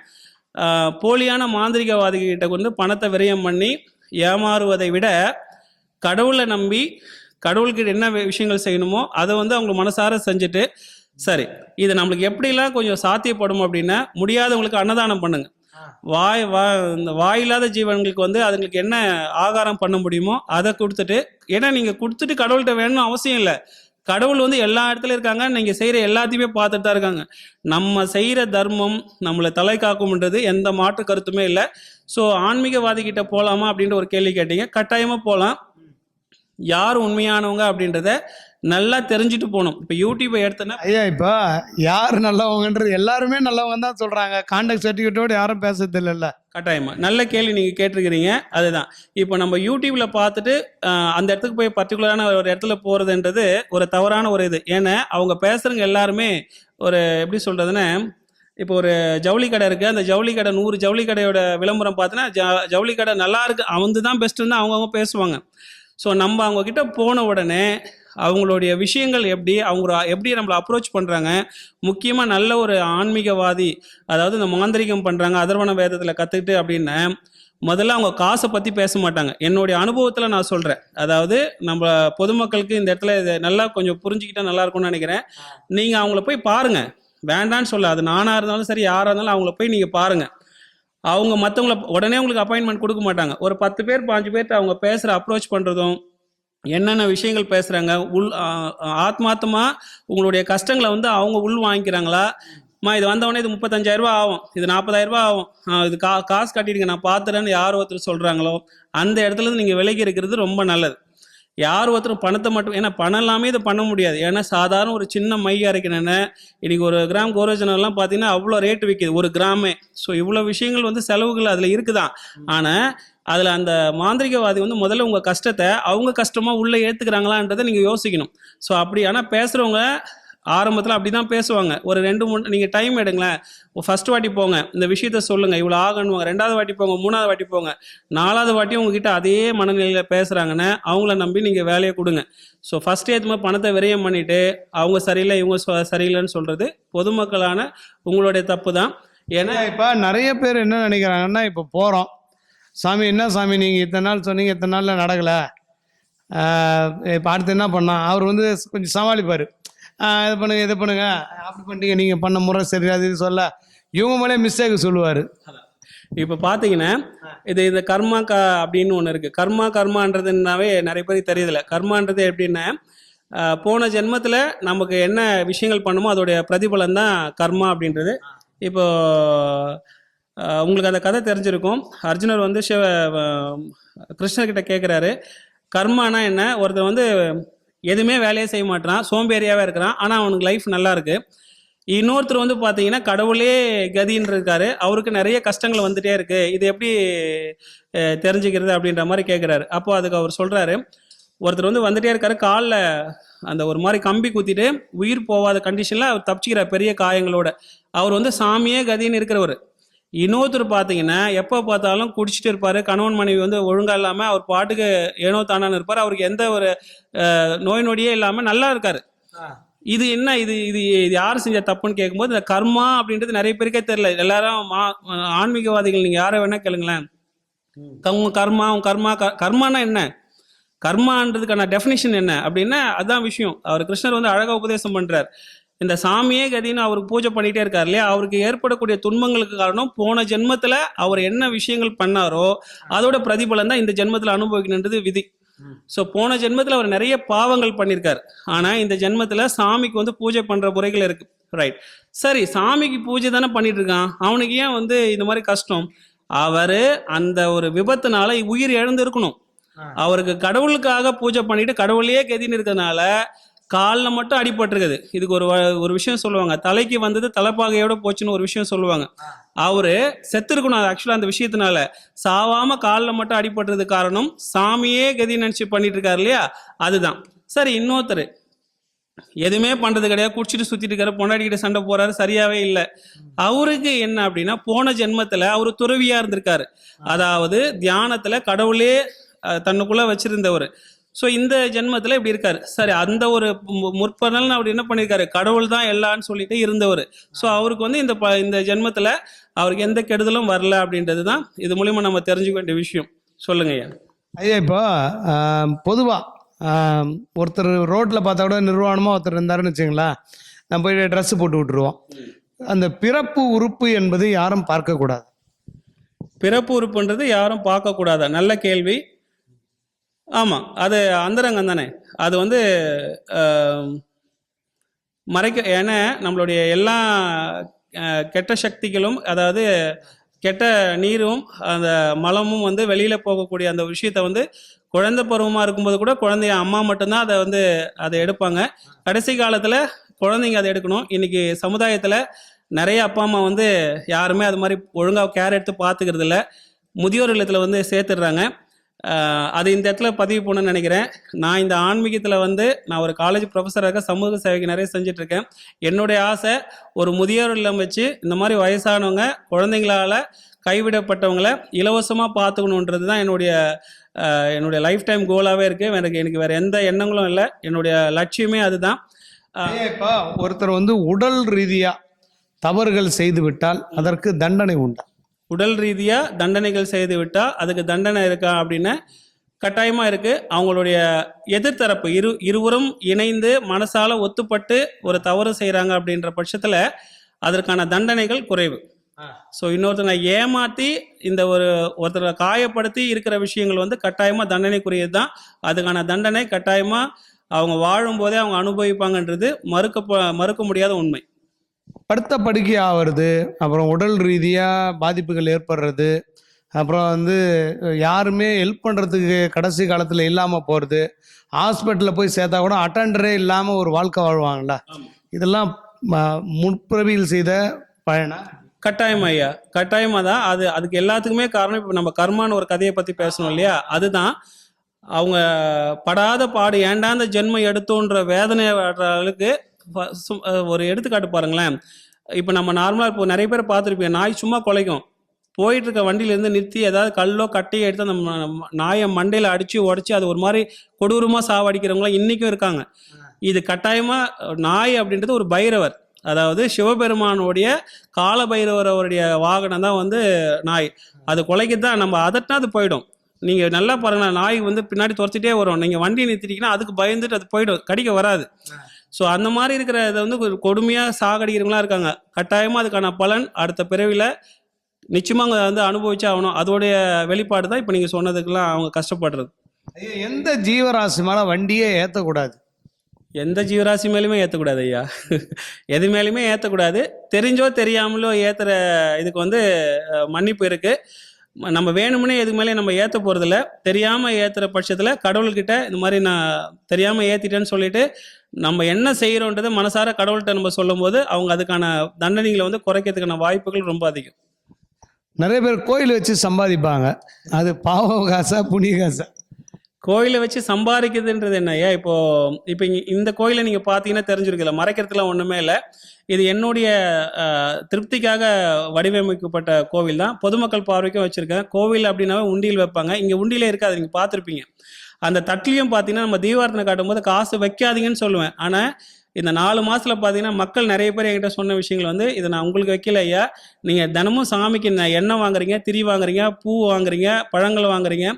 Speaker 2: போலியான மாந்திரிகவாதிகிட்ட வந்து பணத்தை விரயம் பண்ணி ஏமாறுவதை விட கடவுளை நம்பி கடவுள்கிட்ட என்ன விஷயங்கள் செய்யணுமோ அதை வந்து அவங்க மனசார செஞ்சுட்டு, சரி இது நம்மளுக்கு எப்படிலாம் கொஞ்சம் சாத்தியப்படும் அப்படின்னா, முடியாதவங்களுக்கு அன்னதானம் பண்ணுங்க. இந்த வாயில்லாத ஜீவன்களுக்கு வந்து அதுங்களுக்கு என்ன ஆகாரம் பண்ண முடியுமோ அதை கொடுத்துட்டு, ஏன்னா நீங்கள் கொடுத்துட்டு கடவுள்கிட்ட வேணும்னு அவசியம் இல்லை. கடவுள் வந்து எல்லா இடத்துலையும் இருக்காங்க. நீங்கள் செய்கிற எல்லாத்தையுமே பார்த்துட்டு தான் இருக்காங்க. நம்ம செய்கிற தர்மம் நம்மளை தலை காக்கும்ன்றது எந்த மாற்று கருத்துமே இல்லை. ஸோ ஆன்மீகவாதிகிட்ட போகலாமா அப்படின்ற ஒரு கேள்வி கேட்டீங்க. கட்டாயமாக போகலாம். யார் உண்மையானவங்க அப்படின்றத நல்லா தெரிஞ்சுட்டு போகணும். இப்போ யூடியூப்பை எடுத்தோன்னா
Speaker 1: ஐயா, இப்போ யார் நல்லவங்கன்றது எல்லாருமே நல்லவங்க தான் சொல்கிறாங்க. கான்டாக்ட் சர்டிஃபிகேட்டோடு யாரும் பேசுறது இல்லைல்ல.
Speaker 2: கட்டாயமா நல்ல கேள்வி நீங்கள் கேட்டிருக்கிறீங்க. அதுதான் இப்போ நம்ம யூடியூப்ல பார்த்துட்டு அந்த இடத்துக்கு போய் பர்டிகுலரான ஒரு இடத்துல போகிறதுன்றது ஒரு தவறான ஒரு இது. ஏன்னா அவங்க பேசுகிறவங்க எல்லாருமே ஒரு எப்படி சொல்கிறதுன்னா, இப்போ ஒரு ஜவுளி கடை இருக்குது. அந்த ஜவுளி கடை 100 ஜவுளி கடையோட விளம்பரம் பார்த்தோன்னா ஜவுளி கடை நல்லா இருக்கு, அவங்க தான் பெஸ்ட்டுன்னு தான் அவங்கவுங்க பேசுவாங்க. ஸோ நம்ம அவங்கக்கிட்ட போன உடனே அவங்களுடைய விஷயங்கள் அவங்க எப்படி நம்மளை அப்ரோச் பண்ணுறாங்க, முக்கியமாக நல்ல ஒரு ஆன்மீகவாதி, அதாவது இந்த மாந்திரிகம் பண்ணுறாங்க அதர்வண வேதத்தில் கற்றுக்கிட்டு அப்படின்னா, முதல்ல அவங்க காசை பற்றி பேச மாட்டாங்க. என்னுடைய அனுபவத்தில் நான் சொல்கிறேன். அதாவது நம்ம பொதுமக்களுக்கு இந்த இடத்துல இதை நல்லா கொஞ்சம் புரிஞ்சுக்கிட்டா நல்லா இருக்கும்னு நினைக்கிறேன். நீங்கள் அவங்கள போய் பாருங்கள், வேண்டான்னு சொல்ல, அது நானாக இருந்தாலும் சரி யாராக இருந்தாலும் அவங்கள போய் நீங்கள் பாருங்கள். அவங்க மற்றவங்கள உடனே உங்களுக்கு அப்பாயின்மெண்ட் கொடுக்க மாட்டாங்க. ஒரு 10 பேர் 5 பேர்கிட்ட அவங்க பேசுகிற அப்ரோச் பண்ணுறதும், என்னென்ன விஷயங்கள் பேசுகிறாங்க, ஆத்மார்த்தமா உங்களுடைய கஷ்டங்களை வந்து அவங்க வாங்கிக்கிறாங்களா, இது வந்தவொடனே இது 35,000 ரூபா ஆகும், இது 40,000 ரூபா ஆகும், இது காசு கட்டிடுங்க நான் பார்த்துறேன்னு யார் ஒருத்தர் சொல்கிறாங்களோ அந்த இடத்துலேருந்து நீங்கள் விலகி இருக்கிறது ரொம்ப நல்லது. யார் ஒருத்தரும் பணத்தை மட்டும், ஏன்னா பணம் எல்லாமே இதை பண்ண முடியாது. ஏன்னா சாதாரண ஒரு சின்ன மை அரைக்கணுன்னு இன்னைக்கு 1 கிராம் கோரோஜனெல்லாம் பார்த்தீங்கன்னா அவ்வளோ ரேட்டு விற்கிது 1 கிராமே. ஸோ இவ்வளோ விஷயங்கள் வந்து செலவுகள் அதில் இருக்குதான். ஆனால் அதில் அந்த மாந்திரிகவாதி வந்து முதல்ல உங்கள் கஷ்டத்தை அவங்க கஷ்டமாக உள்ளே ஏற்றுக்கிறாங்களான்றதை நீங்கள் யோசிக்கணும். ஸோ அப்படி ஆனால் பேசுகிறவங்க ஆரம்பத்தில் அப்படி தான் பேசுவாங்க. ஒரு 2-3 நீங்கள் டைம் எடுங்களேன். ஃபர்ஸ்ட் வாட்டி போங்க, இந்த விஷயத்த சொல்லுங்கள், இவ்வளோ ஆகணுவாங்க. 2வது வாட்டி போங்க, 3வது வாட்டி போங்க, 4வது வாட்டி உங்ககிட்ட அதே மனநிலையில் பேசுகிறாங்கன்னு அவங்கள நம்பி நீங்கள் வேலையை கொடுங்க. ஸோ ஃபஸ்ட்டு ஏற்றுமா பணத்தை விரயம் பண்ணிவிட்டு அவங்க சரியில்லை இவங்க சரியில்லைன்னு சொல்கிறது பொதுமக்களான உங்களுடைய தப்பு தான். ஏன்னா
Speaker 1: இப்போ நிறைய பேர் என்ன நினைக்கிறாங்கன்னா, இப்போ போகிறோம், சாமி என்ன சாமி நீங்கள் இத்தனை நாள் சொன்னீங்க, இத்தனை நாளில் நடக்கலை, இப்போ அடுத்து என்ன பண்ணால் அவர் வந்து கொஞ்சம் சமாளிப்பார். இது பண்ணுங்க இதை பண்ணுங்க அப்படி பண்ணிட்டீங்க, நீங்கள் பண்ண முறை சரியாது இது சொல்ல இவங்க மேலே மிஸ்டேக் சொல்லுவார்.
Speaker 2: இப்போ பார்த்தீங்கன்னா இந்த கர்மா அப்படின்னு ஒன்று இருக்குது. கர்மான்றதுனாவே நிறைய பேருக்கு தெரியுதில்ல. கர்மான்றது எப்படின்னா, போன ஜென்மத்தில் நமக்கு என்ன விஷயங்கள் பண்ணுமோ அதோடைய பிரதிபலன் தான் கர்மா அப்படின்றது. இப்போ உங்களுக்கு அந்த கதை தெரிஞ்சிருக்கும். அர்ஜுனர் வந்து கிருஷ்ணர்கிட்ட கேட்குறாரு, கர்மானா என்ன? ஒருத்தர் வந்து எதுவுமே வேலையே செய்ய மாட்டான், சோம்பேறியாகவே இருக்கிறான், ஆனால் அவனுக்கு லைஃப் நல்லா இருக்கு. இன்னொருத்தர் வந்து பார்த்தீங்கன்னா கடவுளே கதின்னு இருக்காரு, அவருக்கு நிறைய கஷ்டங்கள் வந்துட்டே இருக்கு, இது எப்படி தெரிஞ்சுக்கிறது அப்படின்ற மாதிரி கேட்குறாரு. அப்போ அதுக்கு அவர் சொல்கிறாரு, ஒருத்தர் வந்து வந்துட்டே இருக்காரு, காலில் அந்த ஒரு மாதிரி கம்பி குத்திட்டு உயிர் போகாத கண்டிஷனில் அவர் தப்பிச்சுக்கிறார் பெரிய காயங்களோட. அவர் வந்து சாமியே கதின்னு இருக்கிறவர். இன்னொருத்தர் பார்த்தீங்கன்னா எப்போ பார்த்தாலும் குடிச்சிட்டு இருப்பார், கணவன் மனைவி வந்து ஒழுங்காக இல்லாமல் அவர் பாட்டுக்கு ஏனோ தானான்னு இருப்பார், அவருக்கு எந்த ஒரு நோய் நொடியே இல்லாமல் நல்லா இருக்காரு. இது என்ன, இது இது இது யார் செஞ்ச தப்புன்னு கேட்கும்போது இந்த கர்மா அப்படின்றது நிறைய பேருக்கே தெரியல. எல்லாரும் ஆன்மீகவாதிகள் நீங்கள் யாரை வேணா கேளுங்களேன், கர்மானா என்ன, கர்மான்றதுக்கான டெஃபினிஷன் என்ன அப்படின்னா அதுதான் விஷயம். அவர் கிருஷ்ணர் வந்து அழகாக உபதேசம் பண்ணுறார். இந்த சாமியே கதின்னு அவருக்கு பூஜை பண்ணிகிட்டே இருக்கார் இல்லையா, அவருக்கு ஏற்படக்கூடிய துன்பங்களுக்கு காரணம் போன ஜென்மத்தில் அவர் என்ன விஷயங்கள் பண்ணாரோ அதோட பிரதிபலன் தான் இந்த ஜென்மத்தில் அனுபவிக்கணுன்றது விதி. ஸோ போன ஜென்மத்தில் அவர் நிறைய பாவங்கள் பண்ணியிருக்கார், ஆனால் இந்த ஜென்மத்தில் சாமிக்கு வந்து பூஜை பண்ணுற முறைகள் இருக்குது. ரைட், சரி, சாமிக்கு பூஜை தானே பண்ணிட்டு இருக்கான், அவனுக்கு ஏன் வந்து இந்த மாதிரி கஷ்டம்? அவரு அந்த ஒரு விபத்துனால உயிர் இழந்து இருக்கணும். அவருக்கு கடவுளுக்காக பூஜை பண்ணிட்டு கடவுளையே கெதின்னு இருக்கிறதுனால காலில் மட்டும் அடிபட்டிருக்குது. இதுக்கு ஒரு விஷயம் சொல்லுவாங்க, தலைக்கு வந்தது தலைப்பாகையோட போச்சுன்னு ஒரு விஷயம் சொல்லுவாங்க. அவரு செத்து இருக்கணும் ஆக்சுவலா அந்த விஷயத்தினால. சாவாம காலில் மட்டும் அடிபட்டது காரணம் சாமியே கதி நினைச்சு பண்ணிட்டு இருக்காரு இல்லையா, அதுதான். சரி, இன்னொருத்தர் எதுவுமே பண்றது கிடையாது, குடிச்சிட்டு சுத்திட்டு இருக்காரு, பொண்டாடிக்கிட்ட சண்டை போறாரு, சரியாவே இல்லை. அவருக்கு என்ன அப்படின்னா, போன ஜென்மத்துல அவரு துறவியா இருந்திருக்காரு. அதாவது தியானத்துல கடவுளே தன்னுக்குள்ள வச்சிருந்தவர். ஸோ இந்த ஜென்மத்தில் இப்படி இருக்காரு. சரி, அந்த ஒரு முற்பனல் அவர் என்ன பண்ணியிருக்காரு, கடவுள் தான் எல்லான்னு சொல்லிட்டு இருந்தவர். ஸோ அவருக்கு வந்து இந்த ஜென்மத்தில் அவருக்கு எந்த கெடுதலும் வரல அப்படின்றது தான் இது மூலிமா நம்ம தெரிஞ்சுக்க வேண்டிய விஷயம். சொல்லுங்க ஐயா.
Speaker 1: ஐயா, இப்போ பொதுவாக ஒருத்தர் ரோட்டில் பார்த்தா கூட நிர்வாணமாக ஒருத்தர் இருந்தாருன்னு வச்சுங்களேன், நம்ம போய் ட்ரெஸ்ஸு போட்டு விட்டுருவோம். அந்த பிறப்பு உறுப்பு என்பது யாரும் பார்க்கக்கூடாது.
Speaker 2: பிறப்பு உறுப்புன்றது யாரும் பார்க்கக்கூடாதா? நல்ல கேள்வி. ஆமாம், அது அந்தரங்கம் தானே. அது வந்து ஏன்னா நம்மளுடைய எல்லா கெட்ட சக்திகளும், அதாவது கெட்ட நீரும் அந்த மலமும் வந்து வெளியில் போகக்கூடிய அந்த விஷயத்தை வந்து குழந்தை பருவமாக இருக்கும்போது கூட குழந்தைய அம்மா மட்டும்தான் அதை எடுப்பாங்க. கடைசி காலத்தில் குழந்தைங்க அதை எடுக்கணும். இன்னைக்கு சமுதாயத்தில் நிறைய அப்பா அம்மா வந்து யாருமே அது மாதிரி ஒழுங்காக கேர் எடுத்து பார்த்துக்கிறது இல்லை. முதியோர் இல்லத்தில் வந்து சேர்த்துடுறாங்க. அது இந்த இடத்துல பதிவு பண்ணணும்னு நினைக்கிறேன். நான் இந்த ஆன்மீகத்தில் வந்து நான் ஒரு காலேஜ் ப்ரொஃபஸராக சமூக சேவைக்கு நிறைய செஞ்சிட்ருக்கேன். என்னுடைய ஆசை ஒரு முதியோர் இல்லம் வச்சு இந்த மாதிரி வயசானவங்க குழந்தைங்களால் கைவிடப்பட்டவங்களை இலவசமாக பார்த்துக்கணுன்றது தான் என்னுடைய லைஃப் டைம் கோலாகவே இருக்குது. எனக்கு வேறு எந்த எண்ணங்களும் இல்லை. என்னுடைய லட்சியமே அதுதான்.
Speaker 1: இப்போ ஒருத்தர் வந்து உடல் ரீதியாக தவறுகள் செய்து விட்டால் அதற்கு தண்டனை உண்டா?
Speaker 2: உடல் ரீதியாக தண்டனைகள் செய்து விட்டால் அதுக்கு தண்டனை இருக்கா அப்படின்னு கட்டாயமாக இருக்குது. அவங்களுடைய எதிர்த்தரப்பு இருவரும் இணைந்து மனசால ஒத்துப்பட்டு ஒரு தவறு செய்கிறாங்க அப்படின்ற பட்சத்தில் அதற்கான தண்டனைகள் குறைவு. ஸோ இன்னொருத்தனை ஏமாற்றி ஒருத்தரை காயப்படுத்தி இருக்கிற விஷயங்கள் வந்து கட்டாயமாக தண்டனைக்குரியது தான். அதுக்கான தண்டனை கட்டாயமாக அவங்க வாழும்போதே அவங்க அனுபவிப்பாங்கன்றது மறுக்க முடியாத உண்மை.
Speaker 1: படுத்த படுக்கை ஆகிறது, அப்புறம் உடல் ரீதியாக பாதிப்புகள் ஏற்படுறது, அப்புறம் வந்து யாருமே ஹெல்ப் பண்ணுறதுக்கு கடைசி காலத்தில் இல்லாமல் போகிறது, ஹாஸ்பிட்டலில் போய் சேர்த்தா கூட அட்டெண்டரே இல்லாமல் ஒரு வாழ்க்கை வாழ்வாங்களா, இதெல்லாம் முற்பிறவியில் செய்த பயனா?
Speaker 2: கட்டாயமா ஐயா, கட்டாயமாக தான். அதுக்கு எல்லாத்துக்குமே காரணம் இப்போ நம்ம கர்மான்னு ஒரு கதையை பற்றி பேசணும் இல்லையா, அதுதான். அவங்க படாத பாடு ஏண்டா அந்த ஜென்மம் எடுத்தோன்ற வேதனை அளவுக்கு ஒரு எடுத்துக்காட்டு பாருங்களேன். இப்போ நம்ம நார்மலாக இப்போ நிறைய பேர் பார்த்துருப்பீங்க, நாய் சும்மா குலைக்கும், போயிட்டு இருக்க வண்டியிலேருந்து நிறுத்தி ஏதாவது கல்லோ கட்டையோ எடுத்து அந்த நாயை மண்டையில் அடித்து உடச்சி அது ஒரு மாதிரி கொடூரமாக சாவடிக்கிறவங்களாம் இன்றைக்கும் இருக்காங்க. இது கட்டாயமாக நாய் அப்படின்றது ஒரு பைரவர், அதாவது சிவபெருமானுடைய கால பைரவர் அவருடைய வாகனம் தான் வந்து நாய். அது கொலைக்கு தான், நம்ம அதட்டினா அது போயிடும். நீங்கள் நல்லா பாருங்களேன், நாய் வந்து பின்னாடி துரத்திட்டே வரும், நீங்கள் வண்டியை நிறுத்திட்டீங்கன்னா அதுக்கு பயந்துட்டு அது போயிடும், கடிக்க வராது. ஸோ அந்த மாதிரி இருக்கிற இதை வந்து கொடுமையாக சாகடிக்கிறவங்களாம் இருக்காங்க. கட்டாயமாக அதுக்கான பலன் அடுத்த பிறவியில் நிச்சயமாக அவங்க வந்து அனுபவிச்சு ஆகணும். அதோடைய வெளிப்பாடு தான் இப்போ நீங்கள் சொன்னதுக்கெல்லாம் அவங்க கஷ்டப்படுறது.
Speaker 1: ஐயா, எந்த ஜீவராசி மேலே வண்டியே ஏற்றக்கூடாது?
Speaker 2: எந்த ஜீவராசி மேலுமே ஏற்றக்கூடாது ஐயா, எது மேலுமே ஏற்றக்கூடாது. தெரிஞ்சோ தெரியாமலோ ஏற்றுற இதுக்கு வந்து மன்னிப்பு இருக்குது. நம்ம வேணும்னே எதுக்கு மேலே நம்ம ஏற்ற போகிறதில்ல. தெரியாமல் ஏற்றுற பட்சத்தில் கடவுள்கிட்ட இந்த மாதிரி நான் தெரியாமல் ஏற்றிட்டேன்னு சொல்லிட்டு நம்ம என்ன செய்கிறோன்றதை மனசார கடவுள்கிட்ட நம்ம சொல்லும் போது அவங்க அதுக்கான தண்டனைகளை வந்து குறைக்கிறதுக்கான வாய்ப்புகள் ரொம்ப அதிகம்.
Speaker 1: நிறைய பேர் கோயில் வச்சு சம்பாதிப்பாங்க, அது பாவ காசா புண்ணிய காசா?
Speaker 2: கோயிலை வச்சு சம்பாதிக்கிறதுன்றது என்னையா, இப்போ இந்த கோயிலை நீங்கள் பார்த்தீங்கன்னா தெரிஞ்சிருக்கல, மறைக்கிறதுலாம் ஒன்றுமே இல்லை. இது என்னுடைய திருப்திக்காக வடிவமைக்கப்பட்ட கோவில் தான். பொதுமக்கள் பார்வைக்கும் வச்சுருக்கேன். கோவில் அப்படின்னாவே உண்டியல் வைப்பாங்க, இங்கே உண்டியிலே இருக்காது, நீங்கள் பார்த்துருப்பீங்க. அந்த தட்லியும் பார்த்தீங்கன்னா நம்ம தீபாரத்தனை காட்டும்போது காசு வைக்காதீங்கன்னு சொல்லுவேன். ஆனால் இந்த 4 மாதத்தில் பார்த்தீங்கன்னா மக்கள் நிறைய பேர் என்கிட்ட சொன்ன விஷயங்கள் வந்து, இதை நான் உங்களுக்கு வைக்கல ஐயா, நீங்கள் தினமும் சாமிக்கு எண்ணெய் வாங்குறீங்க, திரி வாங்குறீங்க, பூ வாங்குறீங்க, பழங்கள் வாங்குறீங்க,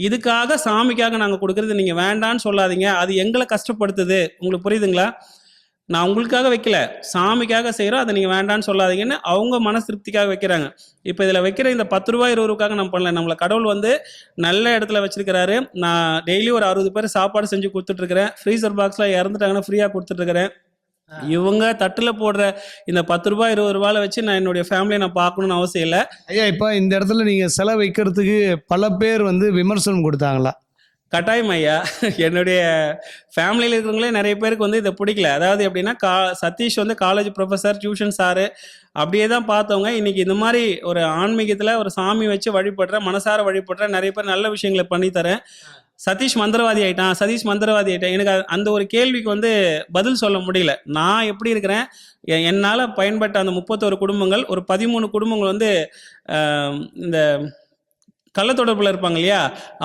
Speaker 2: இதுக்காக சாமிக்காக நாங்கள் கொடுக்குறது நீங்கள் வேண்டான்னு சொல்லாதீங்க, அது எங்களை கஷ்டப்படுத்துது. உங்களுக்கு புரியுதுங்களா? நான் உங்களுக்காக வைக்கல, சாமிக்காக செய்கிறோம், அதை நீங்கள் வேண்டான்னு சொல்லாதீங்கன்னு அவங்க மன திருப்திக்காக வைக்கிறாங்க. இப்போ இதில் வைக்கிற இந்த 10 ரூபாய் 20 ரூபாய்க்காக நம்ம பண்ணல. நம்மளை கடவுள் வந்து நல்ல இடத்துல வச்சிருக்கிறாரு. நான் டெய்லி ஒரு 60 பேர் சாப்பாடு செஞ்சு கொடுத்துட்ருக்கிறேன். ஃப்ரீசர் பாக்ஸில் இறந்துட்டாங்கன்னா ஃப்ரீயாக கொடுத்துட்ருக்கிறேன். இவங்க தட்டுல போடுற இந்த 10 ரூபாய் 20 ரூபாயில வச்சு நான் என்னுடைய ஃபேமிலியை நான் பார்க்கணும்னு அவசியம் இல்லை.
Speaker 1: ஐயா இப்போ இந்த இடத்துல நீங்கள் சிலை வைக்கிறதுக்கு பல பேர் வந்து விமர்சனம் கொடுத்தாங்களா?
Speaker 2: கட்டாயம் ஐயா. என்னுடைய ஃபேமிலியில் இருக்கிறவங்களே நிறைய பேருக்கு வந்து இதை பிடிக்கல. அதாவது எப்படின்னா சதீஷ் வந்து காலேஜ் ப்ரொஃபஸர், டியூஷன் சாரு அப்படியே தான் பார்த்தவங்க. இன்னைக்கு இந்த மாதிரி ஒரு ஆன்மீகத்தில் ஒரு சாமி வச்சு வழிபடுற, மனசார வழிபடுற, நிறைய பேர் நல்ல விஷயங்களை பண்ணித்தரேன். சதீஷ் மந்திரவாதி ஆயிட்டான், சதீஷ் மந்திரவாதி ஆயிட்டான். எனக்கு அந்த ஒரு கேள்விக்கு வந்து பதில் சொல்ல முடியல. நான் எப்படி இருக்கிறேன், என்னால் பயன்பட்ட அந்த 31 குடும்பங்கள், ஒரு 13 குடும்பங்கள் வந்து இந்த கள்ளத்தொடர்பில் இருப்பாங்க இல்லையா,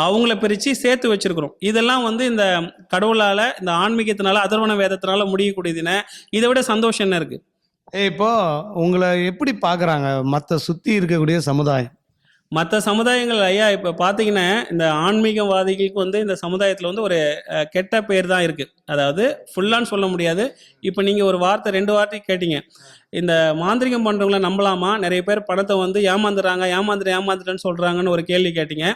Speaker 2: அவங்கள பிரித்து சேர்த்து வச்சிருக்கிறோம். இதெல்லாம் வந்து இந்த கடவுளால், இந்த ஆன்மீகத்தினால, அதர்வண வேதத்தினால முடியக்கூடியதுன்னு இதை விட சந்தோஷம் என்ன இருக்குது?
Speaker 1: இப்போ உங்களை எப்படி பார்க்குறாங்க மற்ற சுற்றி இருக்கக்கூடிய சமுதாயம்?
Speaker 2: மற்ற சமுதாயங்கள் ஐயா இப்போ பார்த்தீங்கன்னா, இந்த ஆன்மீகவாதிகளுக்கு வந்து இந்த சமுதாயத்தில் வந்து ஒரு கெட்ட பேர் தான் இருக்குது. அதாவது ஃபுல்லான்னு சொல்ல முடியாது. இப்போ நீங்கள் ஒரு வார்த்தை 2 வார்த்தை கேட்டீங்க. இந்த மாந்திரிகம் பண்ணுறவங்கள நம்பலாமா, நிறைய பேர் பணத்தை வந்து ஏமாந்துட்டேன்னு சொல்கிறாங்கன்னு ஒரு கேள்வி கேட்டீங்க.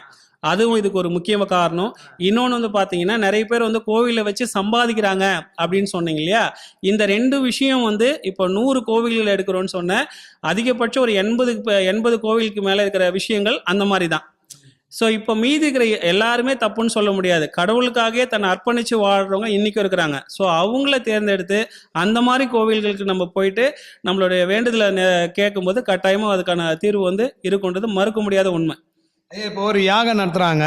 Speaker 2: அதுவும் இதுக்கு ஒரு முக்கிய காரணம். இன்னொன்று வந்து பார்த்தீங்கன்னா, நிறைய பேர் வந்து கோவிலை வச்சு சம்பாதிக்கிறாங்க அப்படின்னு சொன்னீங்க இல்லையா. இந்த 2 விஷயம் வந்து இப்போ 100 கோவில்கள் எடுக்கிறோன்னு சொன்னேன். அதிகபட்சம் ஒரு 80 கோவிலுக்கு மேலே இருக்கிற விஷயங்கள் அந்த மாதிரி தான். ஸோ இப்போ மீதி இருக்கிற எல்லாருமே தப்புன்னு சொல்ல முடியாது. கடவுளுக்காகவே தன்னை அர்ப்பணித்து வாழ்கிறவங்க இன்றைக்கும் இருக்கிறாங்க. ஸோ அவங்கள தேர்ந்தெடுத்து அந்த மாதிரி கோவில்களுக்கு நம்ம போயிட்டு நம்மளுடைய வேண்டுதலை கேட்கும்போது கட்டாயமாக அதுக்கான தீர்வு வந்து இருக்குன்றது மறுக்க முடியாத உண்மை.
Speaker 1: ஐயா இப்போ ஒரு யாகம் நடத்துகிறாங்க.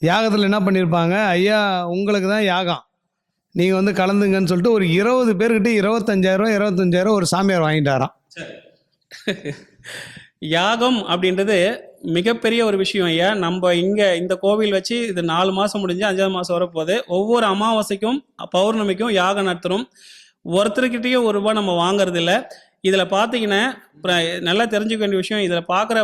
Speaker 1: யாகத்தில் என்ன பண்ணியிருப்பாங்க, ஐயா உங்களுக்கு தான் யாகம், நீங்கள் வந்து கலந்துங்கன்னு சொல்லிட்டு ஒரு 20 பேர்கிட்ட 25,000 ஒரு சாமியார் வாங்கிட்டாராம்.
Speaker 2: யாகம் அப்படின்றது மிகப்பெரிய ஒரு விஷயம் ஐயா. நம்ம இங்கே இந்த கோவில் வச்சு இது 4 மாதம் முடிஞ்சு 5ஆவது மாதம் வரப்போகுது. ஒவ்வொரு அமாவாசைக்கும் பௌர்ணமிக்கும் யாகம் நடத்துகிறோம். ஒருத்தருக்கிட்டையும் ஒரு ரூபாய் நம்ம வாங்குறது இல்லை. இதில் பார்த்தீங்கன்னா நல்லா தெரிஞ்சுக்க வேண்டிய விஷயம், இதில் பார்க்குற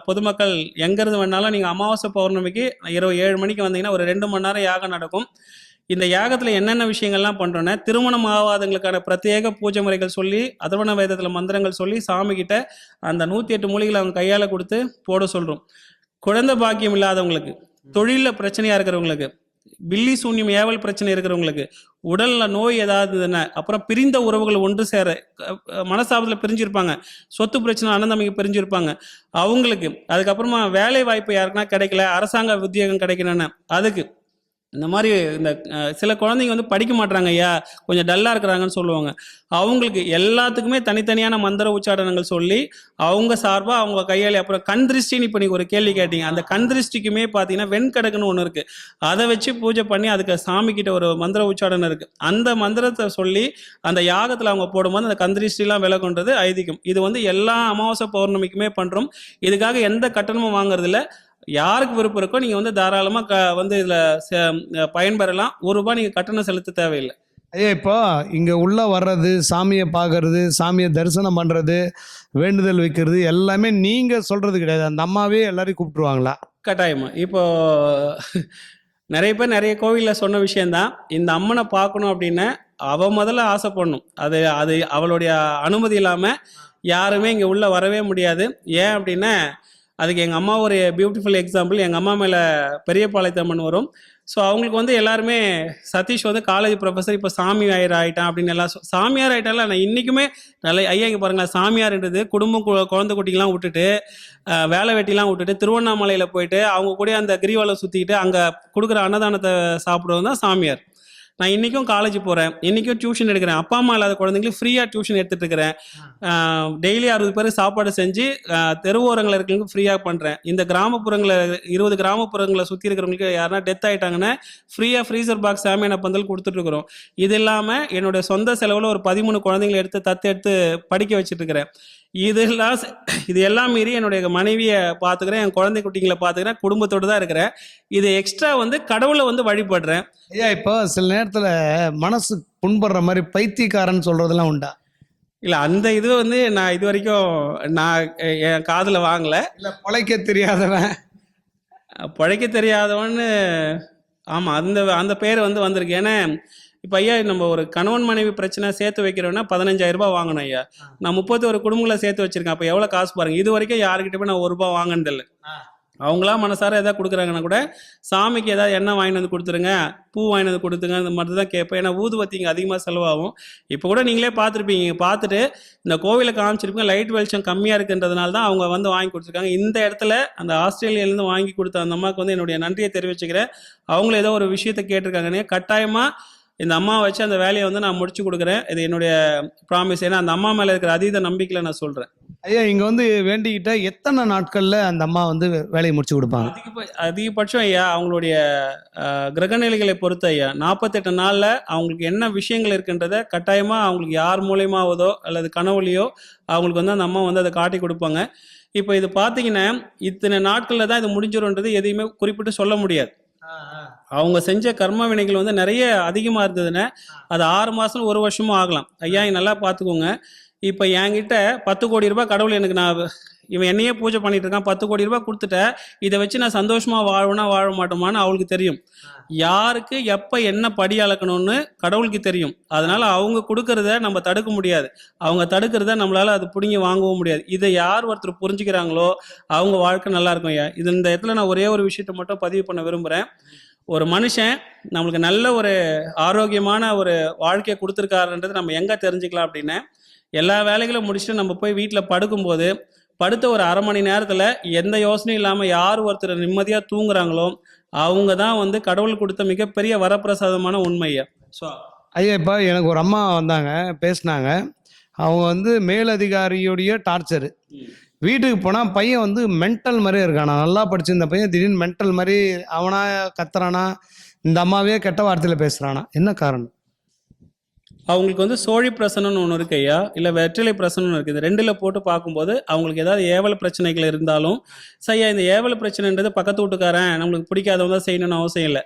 Speaker 2: பொதுமக்கள் எங்கேருந்து வேணாலும் நீங்கள் அமாவாசை பௌர்ணமிக்கு இரவு 7 மணிக்கு வந்தீங்கன்னா ஒரு 2 மணி நேரம் யாகம் நடக்கும். இந்த யாகத்தில் என்னென்ன விஷயங்கள்லாம் பண்ணுறோன்னா, திருமணம் ஆகாதவங்களுக்கான பிரத்யேக பூஜை முறைகள் சொல்லி, அதர்வண வேதத்தில் மந்திரங்கள் சொல்லி, சாமிக்கிட்ட அந்த 108 மூலிகளை அவங்க கையால் கொடுத்து போட சொல்கிறோம். குழந்தை பாக்கியம் இல்லாதவங்களுக்கு, தொழிலில் பிரச்சனையாக இருக்கிறவங்களுக்கு, பில்லி சூன்யம் ஏவல் பிரச்சனை இருக்கிறவங்களுக்கு, உடலில் நோய் ஏதாவதுன்னா, அப்புறம் பிரிந்த உறவுகள் ஒன்று சேர மனசாபத்தில் பிரிஞ்சிருப்பாங்க, சொத்து பிரச்சனை அனந்தமைக்கு பிரிஞ்சிருப்பாங்க அவங்களுக்கு, அதுக்கப்புறமா வேலை வாய்ப்பு யாருக்குன்னா கிடைக்கல, அரசாங்க உத்தியோகம் கிடைக்கணும்னு அதுக்கு, இந்த மாதிரி இந்த சில குழந்தைங்க வந்து படிக்க மாட்டாங்க ஐயா, கொஞ்சம் டல்லாக இருக்கிறாங்கன்னு சொல்லுவாங்க. அவங்களுக்கு எல்லாத்துக்குமே தனித்தனியான மந்திர உச்சாரணங்கள் சொல்லி அவங்க சார்பாக அவங்க கையாளி. அப்புறம் கண் திருஷ்டின்னு இப்போ நீங்கள் ஒரு கேள்வி கேட்டீங்க. அந்த கண் திருஷ்டிக்குமே பார்த்தீங்கன்னா வெண்கடக்குன்னு ஒன்று இருக்குது. அதை வச்சு பூஜை பண்ணி அதுக்கு சாமிக்கிட்ட ஒரு மந்திர உச்சாரணம் இருக்குது. அந்த மந்திரத்தை சொல்லி அந்த யாகத்தில் அவங்க போடும்போது அந்த கண் திருஷ்டிலாம் விலகுன்றது ஐதீகம். இது வந்து எல்லா அமாவாசை பௌர்ணமிக்குமே பண்ணுறோம். இதுக்காக எந்த கட்டணமும் வாங்குறதில்ல. யாருக்கு விருப்பம் இருக்கோ நீங்கள் வந்து தாராளமாக வந்து இதில் பயன்பெறலாம். ₹1 நீங்கள் கட்டணம் செலுத்த தேவையில்லை.
Speaker 1: ஐயா இப்போ இங்கே உள்ளே வர்றது, சாமியை பார்க்கறது, சாமியை தரிசனம் பண்ணுறது, வேண்டுதல் வைக்கிறது எல்லாமே நீங்கள் சொல்கிறது கிடையாது, அந்த அம்மாவே எல்லாரையும் கூப்பிட்டுருவாங்களா?
Speaker 2: கட்டாயமா. இப்போ நிறைய பேர் நிறைய கோவிலில் சொன்ன விஷயந்தான், இந்த அம்மனை பார்க்கணும் அப்படின்னு அவள் முதல்ல ஆசைப்படணும். அது அவளுடைய அனுமதி இல்லாமல் யாருமே இங்கே உள்ளே வரவே முடியாது. ஏன் அப்படின்னா, அதுக்கு எங்கள் அம்மா ஒரு பியூட்டிஃபுல் எக்ஸாம்பிள். எங்கள் அம்மா மேலே பெரியபாளையத்தம்மன் வரும். ஸோ அவங்களுக்கு வந்து எல்லாருமே சதீஷ் வந்து காலேஜ் ப்ரொஃபஸர், இப்போ சாமியார் ஆகிட்டான் அப்படின்னு எல்லாம் சாமியார் ஆகிட்டால. நான் இன்றைக்குமே நல்ல ஐயா இங்கே பாருங்களேன், சாமியார்ன்றது குடும்பம் குழந்தை குட்டிலாம் விட்டுட்டு வேலை வெட்டிலாம் விட்டுட்டு திருவண்ணாமலையில் போயிட்டு அவங்க கூட அந்த கிரிவலம் சுற்றிக்கிட்டு அங்கே கொடுக்குற அன்னதானத்தை சாப்பிடுவது தான் சாமியார். நான் இன்றைக்கும் காலேஜ் போகிறேன், இன்றைக்கும் டியூஷன் எடுக்கிறேன். அப்பா அம்மா இல்லாத குழந்தைங்களுக்கு ஃப்ரீயாக டியூஷன் எடுத்துகிட்டு இருக்கிறேன். டெய்லி 60 பேர் சாப்பாடு செஞ்சு தெருவோரங்களில் இருக்கிறவங்களுக்கு ஃப்ரீயாக பண்ணுறேன். இந்த கிராமப்புறங்களில் 20 கிராமப்புறங்களை சுற்றி இருக்கிறவங்களுக்கு யாருன்னா டெத் ஆகிட்டாங்கன்னா ஃப்ரீயாக ஃப்ரீசர் பாக்ஸ் சாமியான பந்தல் கொடுத்துட்ருக்குறோம். இது இல்லாமல் என்னுடைய சொந்த செலவில் ஒரு 13 குழந்தைங்களை எடுத்து படிக்க வச்சுட்ருக்கிறேன். இது எல்லாம் மீறி என்னுடைய மனைவியை பார்த்துக்கிறேன், என் குழந்தை குட்டிங்களை பார்த்துக்கிறேன், குடும்பத்தோடு தான் இருக்கிறேன். இது எக்ஸ்ட்ரா வந்து கடவுளை வந்து வழிபடுறேன்.
Speaker 1: ஐயா இப்போ சில நேரத்தில் மனசு புண்படுற மாதிரி பைத்தியக்காரன்னு சொல்கிறதெல்லாம் உண்டா?
Speaker 2: இல்லை, அந்த இது வந்து நான் இது வரைக்கும் என் காதில் வாங்கலை.
Speaker 1: இல்லை பழைக்க
Speaker 2: தெரியாதவன்னு ஆமாம், அந்த பேர் வந்து வந்திருக்கு. ஏன்னா இப்போ ஐயா நம்ம ஒரு கணவன் மனைவி பிரச்சனை சேர்த்து வைக்கிறோன்னா 15,000 வாங்கணும் ஐயா. நான் 31 குடும்பங்களை சேர்த்து வச்சிருக்கேன். அப்போ எவ்வளோ காசு பாருங்க. இது வரைக்கும் யாருக்கிட்ட போய் நான் ₹1 வாங்கினதில்லை. அவங்களா மனசார எதாவது கொடுக்குறாங்கன்னா கூட சாமிக்கு ஏதாவது எண்ணெய் வாங்கிட்டு வந்து கொடுத்துருங்க, பூ வாங்கிட்டு வந்து கொடுத்துங்க, இந்த மாதிரி தான் கேட்பேன். ஏன்னா ஊதுவத்தி இங்கே அதிகமாக செலவாகும். இப்போ கூட நீங்களே பார்த்துருப்பீங்க, பார்த்துட்டு இந்த கோவிலை காமிச்சிருப்பீங்க, லைட் வெளிச்சம் கம்மியாக இருக்குன்றதுனால தான் அவங்க வந்து வாங்கி கொடுத்துருக்காங்க. இந்த இடத்துல அந்த ஆஸ்திரேலியாவிலேருந்து வாங்கி கொடுத்த அந்த அம்மாவுக்கு வந்து என்னுடைய நன்றியை தெரிவிச்சுக்கிறேன். அவங்களும் ஏதோ ஒரு விஷயத்தை கேட்டிருக்காங்க. கட்டாயமாக இந்த அம்மாவை வச்சு அந்த வேலையை வந்து நான் முடிச்சு கொடுக்குறேன். இது என்னுடைய ப்ராமிஸ். ஏன்னா அந்த அம்மா மேலே இருக்கிற அதீத நம்பிக்கையில் நான் சொல்கிறேன்.
Speaker 1: ஐயா இங்க வந்து வேண்டிக்கிட்ட எத்தனை நாட்கள்ல அந்த அம்மா வந்து வேலையை முடிச்சு கொடுப்பாங்க?
Speaker 2: அதிகபட்சம் ஐயா அவங்களுடைய கிரகநிலைகளை பொறுத்து ஐயா 48 நாளில் அவங்களுக்கு என்ன விஷயங்கள் இருக்குன்றத கட்டாயமாக அவங்களுக்கு யார் மூலியமாவதோ அல்லது கனவுலையோ அவங்களுக்கு வந்து அந்த அம்மா வந்து அதை காட்டி கொடுப்பாங்க. இப்போ இது பார்த்தீங்கன்னா இத்தனை நாட்களில் தான் இது முடிஞ்சிடும்ன்றது எதையுமே குறிப்பிட்டு சொல்ல முடியாது. அவங்க செஞ்ச கர்ம வினைகள் வந்து நிறைய அதிகமாக இருந்ததுன்னா அது 6 மாதம் 1 வருஷமும் ஆகலாம். ஐயா நல்லா பார்த்துக்கோங்க. இப்போ என்கிட்ட 10 கோடி ரூபாய் கடவுள் எனக்கு இவன் என்னையே பூஜை பண்ணிட்டு இருக்கான், 10 கோடி ரூபாய் கொடுத்துட்டேன், இதை வச்சு நான் சந்தோஷமா வாழணும்னா வாழ மாட்டோமான்னு அவளுக்கு தெரியும். யாருக்கு எப்போ என்ன படி அளக்கணும்னு கடவுளுக்கு தெரியும். அதனால அவங்க கொடுக்கறத நம்ம தடுக்க முடியாது, அவங்க தடுக்கிறத நம்மளால அது பிடுங்கி வாங்கவும் முடியாது. இதை யார் ஒருத்தர் புரிஞ்சுக்கிறாங்களோ அவங்க வாழ்க்கை நல்லா இருக்கும். ஐயா இது இந்த இடத்துல நான் ஒரே ஒரு விஷயத்தை மட்டும் பதிவு பண்ண விரும்புகிறேன். ஒரு மனுஷன் நம்மளுக்கு நல்ல ஒரு ஆரோக்கியமான ஒரு வாழ்க்கையை கொடுத்துருக்காருன்றது நம்ம எங்கே தெரிஞ்சுக்கலாம் அப்படின்னா, எல்லா வேலைகளும் முடிச்சுட்டு நம்ம போய் வீட்டில் படுக்கும்போது படுத்த ஒரு 1/2 மணி நேரத்தில் எந்த யோசனையும் இல்லாமல் யார் ஒருத்தர் நிம்மதியாக தூங்குறாங்களோ அவங்க தான் வந்து கடவுள் கொடுத்த மிகப்பெரிய வரப்பிரசாதமான உண்மையா. ஸோ
Speaker 1: ஐயா இப்போ எனக்கு ஒரு அம்மா வந்தாங்க, பேசினாங்க. அவங்க வந்து மேலதிகாரியுடைய டார்ச்சரு. வீட்டுக்கு போனால் பையன் வந்து மென்டல் மாதிரியே இருக்கானா, நல்லா படிச்சிருந்த பையன் திடீர்னு மென்டல் மாதிரி அவனா கத்துறானா, இந்த அம்மாவே கெட்ட வார்த்தையில் பேசுகிறானா, என்ன காரணம்?
Speaker 2: அவங்களுக்கு வந்து சோழி பிரசனம்னு ஒன்று இருக்கு ஐயா, இல்லை வெற்றிலை பிரசனம்னு இருக்குது. ரெண்டில் போட்டு பார்க்கும்போது அவங்களுக்கு ஏதாவது ஏவல் பிரச்சனைகள் இருந்தாலும் சரியா, இந்த ஏவல் பிரச்சனைன்றது பக்கத்து வீட்டுக்காரன் நம்மளுக்கு பிடிக்காதவங்க தான் செய்யணும்னு அவசியம் இல்லை.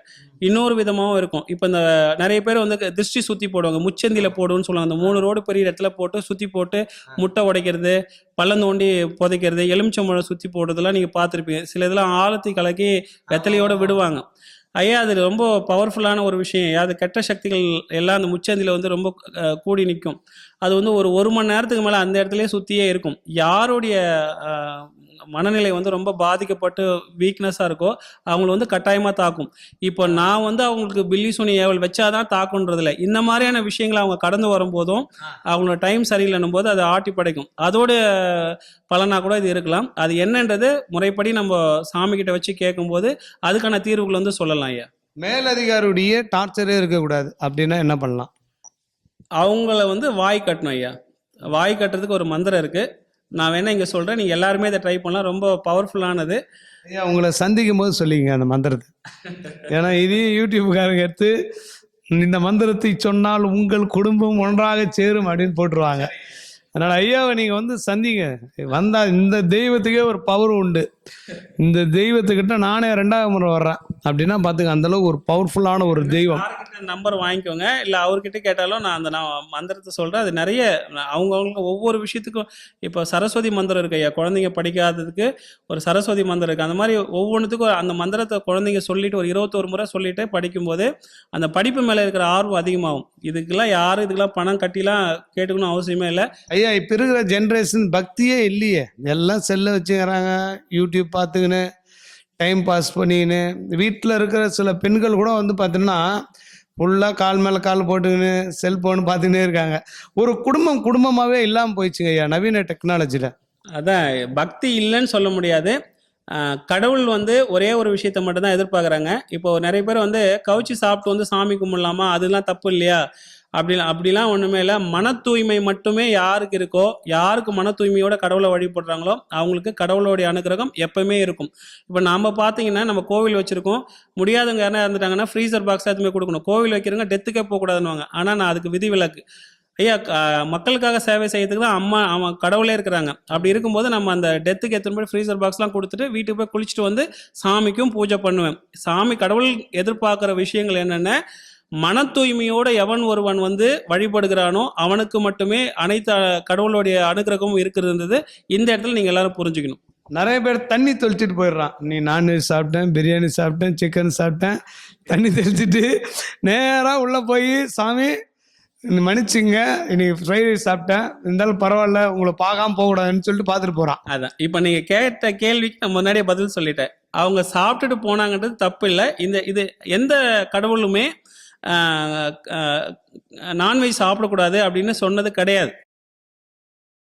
Speaker 2: இன்னொரு விதமாகவும் இருக்கும். இப்போ இந்த நிறைய பேர் வந்து திருஷ்டி சுற்றி போடுவாங்க, முச்சந்தியில் போடுன்னு சொல்லுவாங்க. அந்த 3 ரோடு பெரிய இடத்துல போட்டு சுற்றி போட்டு முட்டை உடைக்கிறது, பள்ளம் தோண்டி புதைக்கிறது, எலுமிச்சம்பழம் சுற்றி போடுறதெல்லாம் நீங்கள் பார்த்துருப்பீங்க. சில இதெல்லாம் ஆழத்தி கலக்கி வெத்தலையோடு விடுவாங்க. ஐயா அது ரொம்ப பவர்ஃபுல்லான ஒரு விஷயம். அது கெட்ட சக்திகள் எல்லாம் அந்த முச்சந்தியில் வந்து ரொம்ப கூடி நிற்கும். அது வந்து ஒரு மணி நேரத்துக்கு மேலே அந்த இடத்துலயே சுற்றியே இருக்கும். யாருடைய மனநிலை வந்து ரொம்ப பாதிக்கப்பட்டு வீக்னஸாக இருக்கோ அவங்கள வந்து கட்டாயமாக தாக்கும். இப்போ நான் வந்து அவங்களுக்கு பில்லி சுனி ஏவல் வச்சாதான் தாக்குன்றதில்ல, இந்த மாதிரியான விஷயங்களை அவங்க கடந்து வரும்போதும் அவங்களோட டைம் சரியில்லைன்னும் போது அதை ஆட்டி படைக்கும். அதோட பலனாக கூட இது இருக்கலாம். அது என்னன்றது முறைப்படி நம்ம சாமிக்கிட்ட வச்சு கேட்கும்போது அதுக்கான தீர்வுகள் வந்து சொல்லலாம். ஐயா
Speaker 1: மேலதிகாரியுடைய டார்ச்சரே இருக்கக்கூடாது அப்படின்னா என்ன பண்ணலாம்?
Speaker 2: அவங்கள வந்து வாய் கட்டணும். ஐயா வாய் கட்டுறதுக்கு ஒரு மந்திரம் இருக்குது, நான் வேணா இங்கே சொல்கிறேன், நீங்கள் எல்லாருமே இதை ட்ரை பண்ணலாம். ரொம்ப பவர்ஃபுல்லானது.
Speaker 1: ஐயா உங்களை சந்திக்கும் போது சொல்லிங்க அந்த மந்திரத்தை. ஏன்னா இதையும் யூடியூப்காரங்க எடுத்து இந்த மந்திரத்தை சொன்னால் உங்கள் குடும்பம் ஒன்றாக சேரும் அப்படின்னு போட்டுருவாங்க. அதனால் ஐயாவை நீங்கள் வந்து சந்திங்க. வந்தால் இந்த தெய்வத்துக்கே ஒரு பவர் உண்டு. இந்த தெய்வத்துக்கிட்ட நானே 2வது முறை வர்றேன் அப்படின்னா பார்த்துங்க, அந்தளவுக்கு ஒரு பவர்ஃபுல்லான ஒரு தெய்வம்.
Speaker 2: நம்பர் வாங்கிக்கோங்க, இல்லை அவர்கிட்ட கேட்டாலும் நான் மந்திரத்தை சொல்கிறேன். அது நிறைய அவங்கவுங்களுக்கு ஒவ்வொரு விஷயத்துக்கும். இப்போ சரஸ்வதி மந்திரம் இருக்கு ஐயா, குழந்தைங்க படிக்காததுக்கு ஒரு சரஸ்வதி மந்திரம் இருக்குது. அந்த மாதிரி ஒவ்வொன்றுத்துக்கும் அந்த மந்திரத்தை குழந்தைங்க சொல்லிட்டு ஒரு 21 முறை சொல்லிட்டு படிக்கும்போது அந்த படிப்பு மேலே இருக்கிற ஆர்வம் அதிகமாகும். இதுக்கெல்லாம் யாரும் இதுக்கெல்லாம் பணம் கட்டிலாம் கேட்டுக்கணும் அவசியமே இல்லை.
Speaker 1: ஐயா இப்போ இருக்கிற ஜென்ரேஷன் பக்தியே இல்லையே, எல்லாம் செல்லை வச்சுக்கிறாங்க, யூடியூப் பார்த்துக்கின்னு டைம் பாஸ் பண்ணிக்கின்னு. வீட்டில் இருக்கிற சில பெண்கள் கூட வந்து பார்த்தீங்கன்னா ஃபுல்லாக கால் மேலே கால் போட்டுக்கின்னு செல்ஃபோன் பார்த்துக்கினே இருக்காங்க. ஒரு குடும்பமாகவே இல்லாமல் போயிடுச்சுங்க ஐயா நவீன டெக்னாலஜியில்.
Speaker 2: அதான் பக்தி இல்லைன்னு சொல்ல முடியாது. கடவுள் வந்து ஒரே ஒரு விஷயத்த மட்டும் தான் எதிர்பார்க்குறாங்க. இப்போ நிறைய பேர் வந்து கவுச்சி சாப்பிட்டு வந்து சாமி கும்பிடலாமா, அதெல்லாம் தப்பு இல்லையா, அப்படிலாம் ஒன்றுமே இல்லை. மன தூய்மை மட்டுமே யாருக்கு இருக்கோ, யாருக்கு மன தூய்மையோட கடவுளை வழிபடுறாங்களோ அவங்களுக்கு கடவுளோடைய அனுகிரகம் எப்பவுமே இருக்கும். இப்போ நாம் பார்த்தீங்கன்னா நம்ம கோவில் வச்சுருக்கோம், முடியாதவங்க யாரா இருந்துட்டாங்கன்னா ஃப்ரீசர் பாக்ஸ் எதுவுமே கொடுக்கணும். கோவில் வைக்கிறவங்க டெத்துக்கே போகக்கூடாதுன்னுவாங்க. ஆனால் நான் அதுக்கு விதிவிலக்கு. ஐயா மக்களுக்காக சேவை செய்யறதுக்கு தான் அவன் கடவுளே இருக்கிறாங்க. அப்படி இருக்கும்போது நம்ம அந்த டெத்துக்கு எத்தனை ஃப்ரீசர் பாக்ஸ்லாம் கொடுத்துட்டு வீட்டுக்கு போய் குளிச்சுட்டு வந்து சாமிக்கும் பூஜை பண்ணுவேன். சாமி கடவுள் எதிர்பார்க்குற விஷயங்கள் என்னென்ன, மன தூய்மையோட எவன் ஒருவன் வந்து வழிபடுகிறானோ அவனுக்கு மட்டுமே அனைத்து கடவுளுடைய அனுகிரகமும் இருக்கிறது. இந்த இடத்துல நீங்கள் எல்லாரும் புரிஞ்சுக்கணும்.
Speaker 1: நிறைய பேர் தண்ணி தெளிச்சிட்டு போயிடுறான். நீ நான்வெஜ் சாப்பிட்டேன், பிரியாணி சாப்பிட்டேன், சிக்கன் சாப்பிட்டேன், தண்ணி தெளிச்சிட்டு நேராக உள்ளே போய் சாமி மன்னிச்சுங்க இன்னைக்கு ஃப்ரைட் ரைஸ் சாப்பிட்டேன், இருந்தாலும் பரவாயில்ல உங்களை பார்க்காம போகக்கூடாதுன்னு சொல்லிட்டு பார்த்துட்டு போகிறான்.
Speaker 2: அதான் இப்போ நீங்கள் கேட்ட கேள்விக்கு நான் முன்னாடியே பதில் சொல்லிட்டேன். அவங்க சாப்பிட்டுட்டு போனாங்கன்றது தப்பு இல்லை. இது எந்த கடவுளுமே நான்வெஜ் சாப்பிடக்கூடாது அப்படின்னு சொன்னது கிடையாது.